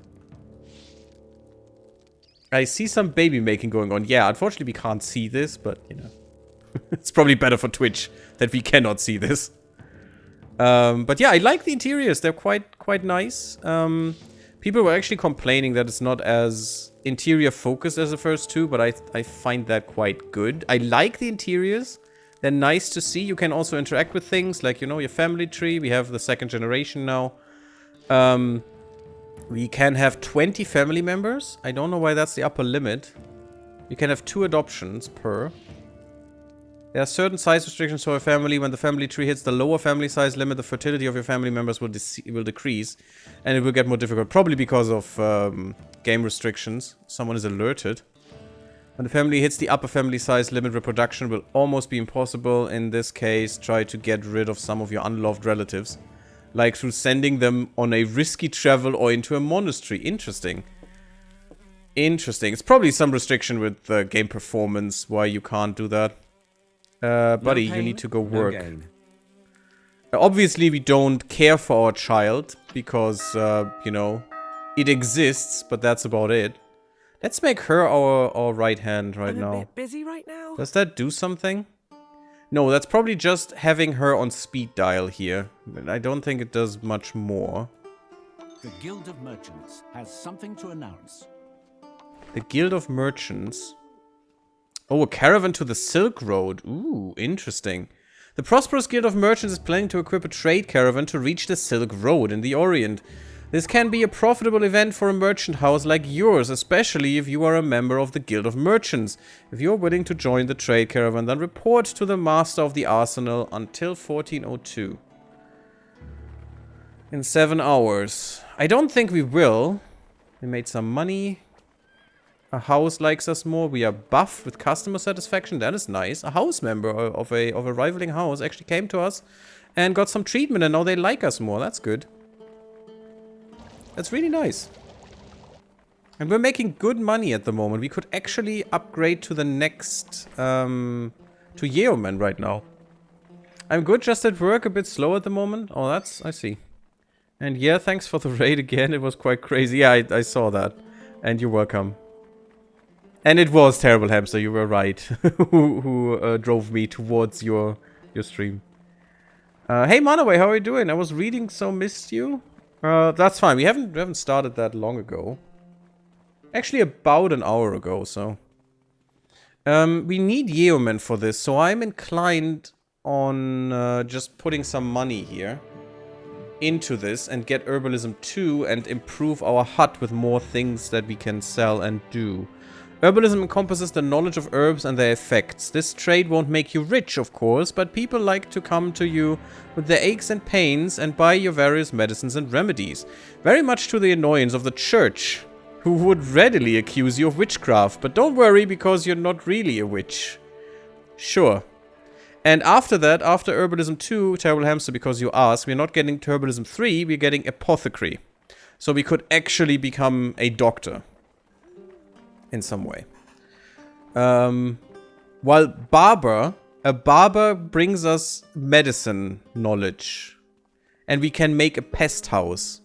Speaker 1: I see some baby making going on. Yeah, unfortunately, we can't see this. But, you know. It's probably better for Twitch that we cannot see this. But yeah, I like the interiors. They're quite nice. People were actually complaining that it's not as interior focused as the first two. But I find that quite good. I like the interiors. They're nice to see. You can also interact with things like, you know, your family tree. We have the second generation now. We can have 20 family members. I don't know why that's the upper limit. We can have 2 adoptions per. There are certain size restrictions for a family. When the family tree hits the lower family size limit, the fertility of your family members will decrease. And it will get more difficult. Probably because of game restrictions. Someone is alerted. When the family hits the upper family size limit, reproduction will almost be impossible. In this case, try to get rid of some of your unloved relatives. Like through sending them on a risky travel or into a monastery. Interesting. Interesting. It's probably some restriction with the game performance why you can't do that. Buddy, you need to go work. Obviously, we don't care for our child because, you know, it exists, but that's about it. Let's make her our right hand right now.
Speaker 7: I'm a bit busy right now.
Speaker 1: Does that do something? No, that's probably just having her on speed dial here. I don't think it does much more.
Speaker 2: The Guild of Merchants has something to announce.
Speaker 1: The Guild of Merchants. Oh, a caravan to the Silk Road. Ooh, interesting. The prosperous Guild of Merchants is planning to equip a trade caravan to reach the Silk Road in the Orient. This can be a profitable event for a merchant house like yours, especially if you are a member of the Guild of Merchants. If you are willing to join the trade caravan, then report to the Master of the Arsenal until 1402. In 7 hours. I don't think we will. We made some money. A house likes us more. We are buffed with customer satisfaction. That is nice. A house member of a rivaling house actually came to us and got some treatment, and now they like us more. That's good. That's really nice. And we're making good money at the moment. We could actually upgrade to the next, to Yeoman right now. I'm good just at work, a bit slow at the moment. Oh, that's, I see. And yeah, thanks for the raid again. It was quite crazy. Yeah, I saw that. And you're welcome. And it was Terrible Hamster, you were right. who drove me towards your stream. Hey Manaway, how are you doing? I was reading, so missed you. That's fine. We haven't started that long ago. Actually, about an hour ago, so. We need yeomen for this, so I'm inclined on just putting some money here into this and get Herbalism 2 and improve our hut with more things that we can sell and do. Herbalism encompasses the knowledge of herbs and their effects. This trade won't make you rich, of course, but people like to come to you with their aches and pains and buy your various medicines and remedies. Very much to the annoyance of the church, who would readily accuse you of witchcraft. But don't worry, because you're not really a witch. Sure. And after that, after Herbalism 2, Terrible Hamster, because you asked, we're not getting to Herbalism 3, we're getting Apothecary. So we could actually become a doctor. In some way. While a barber brings us medicine knowledge. And we can make a pest house.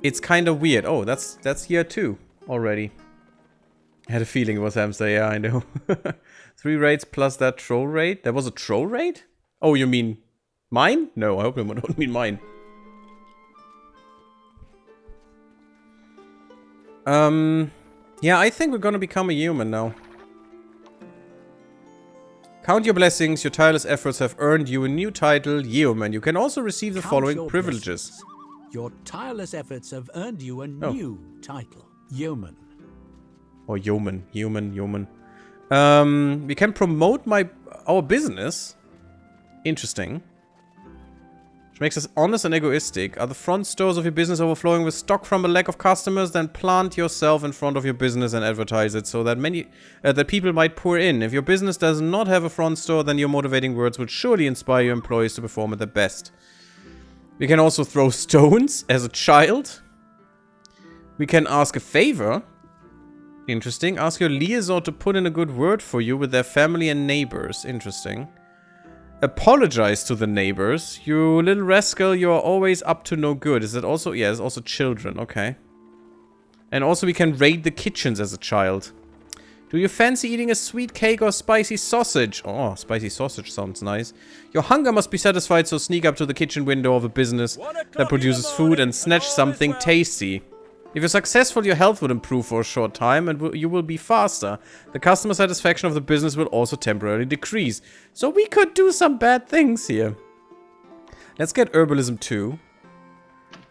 Speaker 1: It's kind of weird. Oh, that's year 2 already. I had a feeling it was Hamster. Yeah, I know. 3 raids plus that troll raid. There was a troll raid? Oh, you mean mine? No, I hope you don't mean mine. Yeah, I think we're gonna become a human now. Count your blessings. Your tireless efforts have earned you a new title, Yeoman. You can also receive the following privileges.
Speaker 2: Blessings. Your tireless efforts have earned you a new title, Yeoman.
Speaker 1: Or Yeoman. Yeoman. We can promote our business. Interesting. Which makes us honest and egoistic. Are the front stores of your business overflowing with stock from a lack of customers? Then plant yourself in front of your business and advertise it so that that people might pour in. If your business does not have a front store, then your motivating words will surely inspire your employees to perform at their best. We can also throw stones as a child. We can ask a favor. Interesting. Ask your liaison to put in a good word for you with their family and neighbors. Interesting. Apologize to the neighbors. You little rascal, you are always up to no good. Is it also? Yeah, it's also children. Okay. And also we can raid the kitchens as a child. Do you fancy eating a sweet cake or spicy sausage? Oh, spicy sausage sounds nice. Your hunger must be satisfied, so sneak up to the kitchen window of a business that produces food and snatch something tasty. If you're successful, your health will improve for a short time and you will be faster. The customer satisfaction of the business will also temporarily decrease. So we could do some bad things here. Let's get Herbalism 2.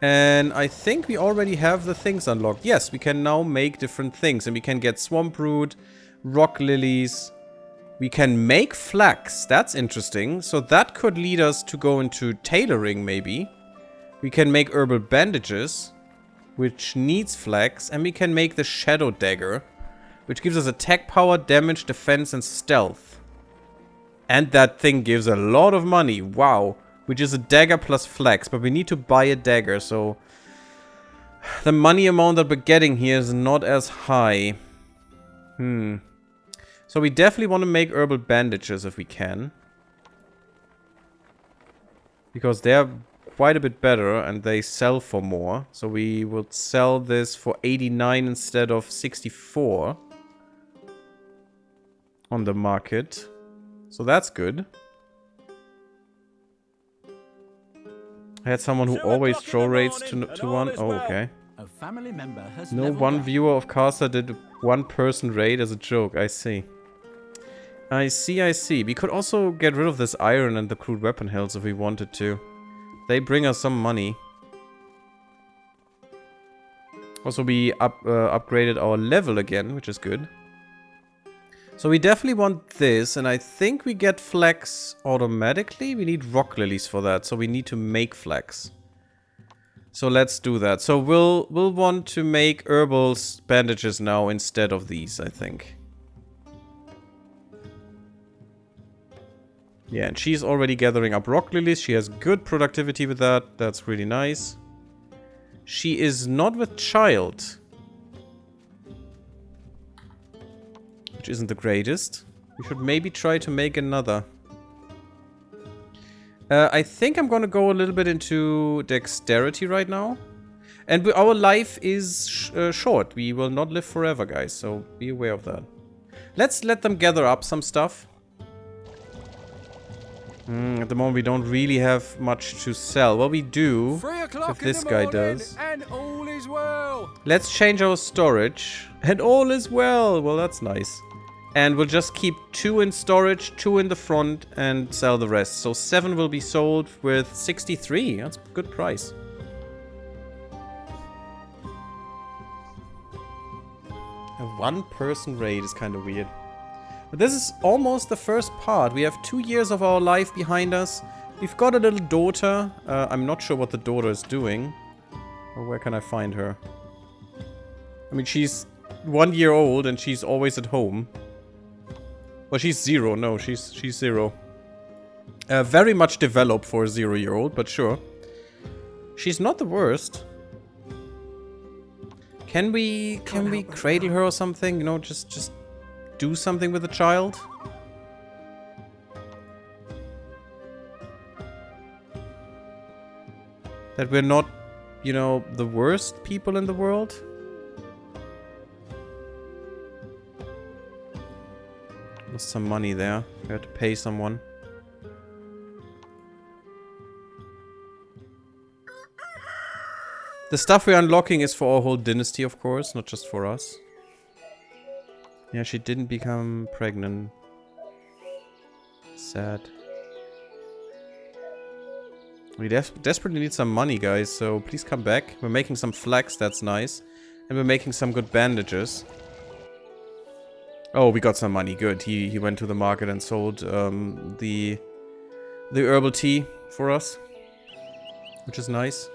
Speaker 1: And I think we already have the things unlocked. Yes, we can now make different things. And we can get Swamp Root, Rock Lilies. We can make flax. That's interesting. So that could lead us to go into tailoring, maybe. We can make herbal bandages, which needs flax, and we can make the Shadow Dagger, which gives us attack power, damage, defense, and stealth. And that thing gives a lot of money, wow. Which is a dagger plus flax, but we need to buy a dagger, so the money amount that we're getting here is not as high. So we definitely want to make herbal bandages if we can. Because they're quite a bit better and they sell for more. So we will sell this for 89 instead of 64 on the market. So that's good. I had someone who always draw rates to 1. Oh, okay.
Speaker 2: A family member has
Speaker 1: No
Speaker 2: leveled
Speaker 1: one
Speaker 2: up.
Speaker 1: viewer of Caster did one person raid as a joke. I see. I see. We could also get rid of this iron and the crude weapon hills if we wanted to. They bring us some money. Also, we upgraded our level again, which is good. So we definitely want this, and I think we get flax automatically. We need rock lilies for that, so we need to make flax. So let's do that. So we'll want to make herbal bandages now instead of these, I think. Yeah, and she's already gathering up rock lilies. She has good productivity with that. That's really nice. She is not with child, which isn't the greatest. We should maybe try to make another. I think I'm gonna go a little bit into dexterity right now. And our life is short. We will not live forever, guys, so be aware of that. Let's let them gather up some stuff. At the moment, we don't really have much to sell. Well, we do,
Speaker 5: 3 o'clock
Speaker 1: if this guy does.
Speaker 5: and all is well.
Speaker 1: Let's change our storage. And all is well. Well, that's nice. And we'll just keep 2 in storage, 2 in the front, and sell the rest. So 7 will be sold with 63. That's a good price. A one-person raid is kind of weird. But this is almost the first part. We have 2 years of our life behind us. We've got a little daughter. I'm not sure what the daughter is doing. Or where can I find her? I mean, she's 1 year old and she's always at home. Well, she's 0. No, she's 0. Very much developed for a 0-year-old, but sure. She's not the worst. Can we cradle her or something? You know, just do something with the child? That we're not, you know, the worst people in the world? There's some money there. We have to pay someone. The stuff we're unlocking is for our whole dynasty, of course, not just for us. Yeah, she didn't become pregnant. Sad. We desperately need some money, guys, so please come back. We're making some flax, that's nice. And we're making some good bandages. Oh, we got some money, good. He went to the market and sold the herbal tea for us. Which is nice.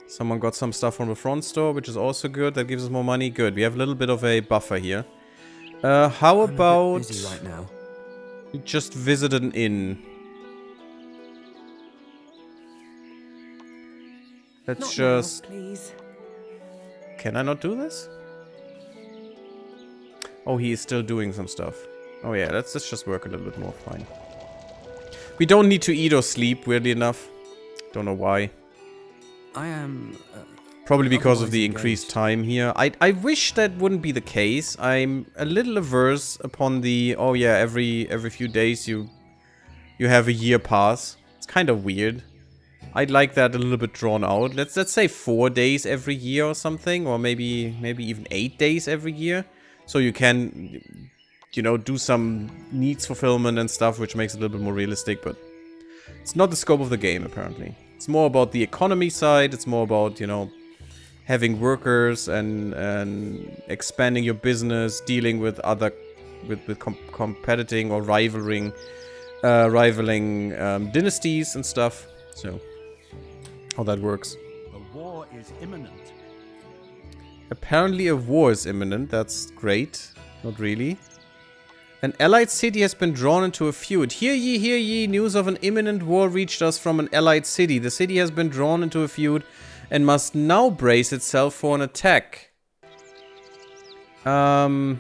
Speaker 1: Someone got some stuff from the front store, which is also good. That gives us more money. Good. We have a little bit of a buffer here. How about...
Speaker 3: I'm a bit busy right now.
Speaker 1: We just visit an inn. Let's
Speaker 4: Not
Speaker 1: just...
Speaker 4: now, please.
Speaker 1: Can I not do this? Oh, he is still doing some stuff. Oh yeah, let's just work a little bit more. Fine. We don't need to eat or sleep, weirdly enough. Don't know why.
Speaker 3: I am...
Speaker 1: Probably because of
Speaker 3: otherwise
Speaker 1: the increased
Speaker 3: engaged.
Speaker 1: time here. I wish that wouldn't be the case. I'm a little averse upon the... Oh yeah, every few days you have a year pass. It's kind of weird. I'd like that a little bit drawn out. Let's say 4 days every year or something. Or maybe even 8 days every year. So you can, you know, do some needs fulfillment and stuff, which makes it a little bit more realistic. But it's not the scope of the game, apparently. It's more about the economy side. It's more about, you know, having workers and expanding your business, dealing with other, with competing or rivaling dynasties and stuff. So, how that works.
Speaker 2: A war is imminent.
Speaker 1: Apparently a war is imminent. That's great. Not really. An allied city has been drawn into a feud. Hear ye, news of an imminent war reached us from an allied city. The city has been drawn into a feud and must now brace itself for an attack. As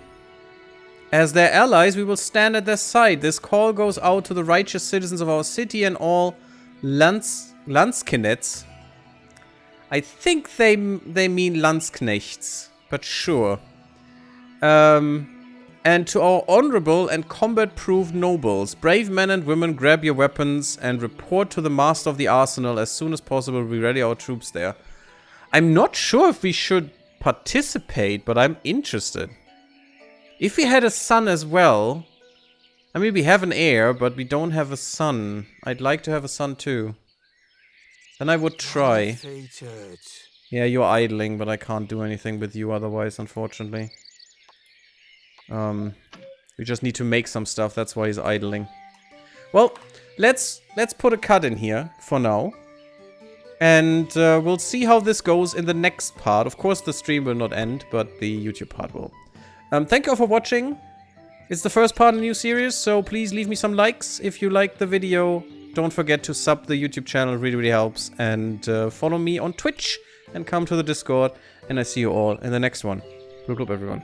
Speaker 1: their allies, we will stand at their side. This call goes out to the righteous citizens of our city and all Landsknechts. I think they mean Landsknechts, but sure. And to our honorable and combat-proof nobles, brave men and women, grab your weapons and report to the master of the arsenal as soon as possible. We ready our troops there. I'm not sure if we should participate, but I'm interested. If we had a son as well... I mean, we have an heir, but we don't have a son. I'd like to have a son too. Then I would try. Yeah, you're idling, but I can't do anything with you otherwise, unfortunately. We just need to make some stuff, that's why he's idling. Well, let's put a cut in here for now. And we'll see how this goes in the next part. Of course, the stream will not end, but the YouTube part will. Thank you all for watching. It's the first part in a new series, so please leave me some likes if you liked the video. Don't forget to sub the YouTube channel, really, really helps. And follow me on Twitch and come to the Discord. And I see you all in the next one. Blue Globe, everyone.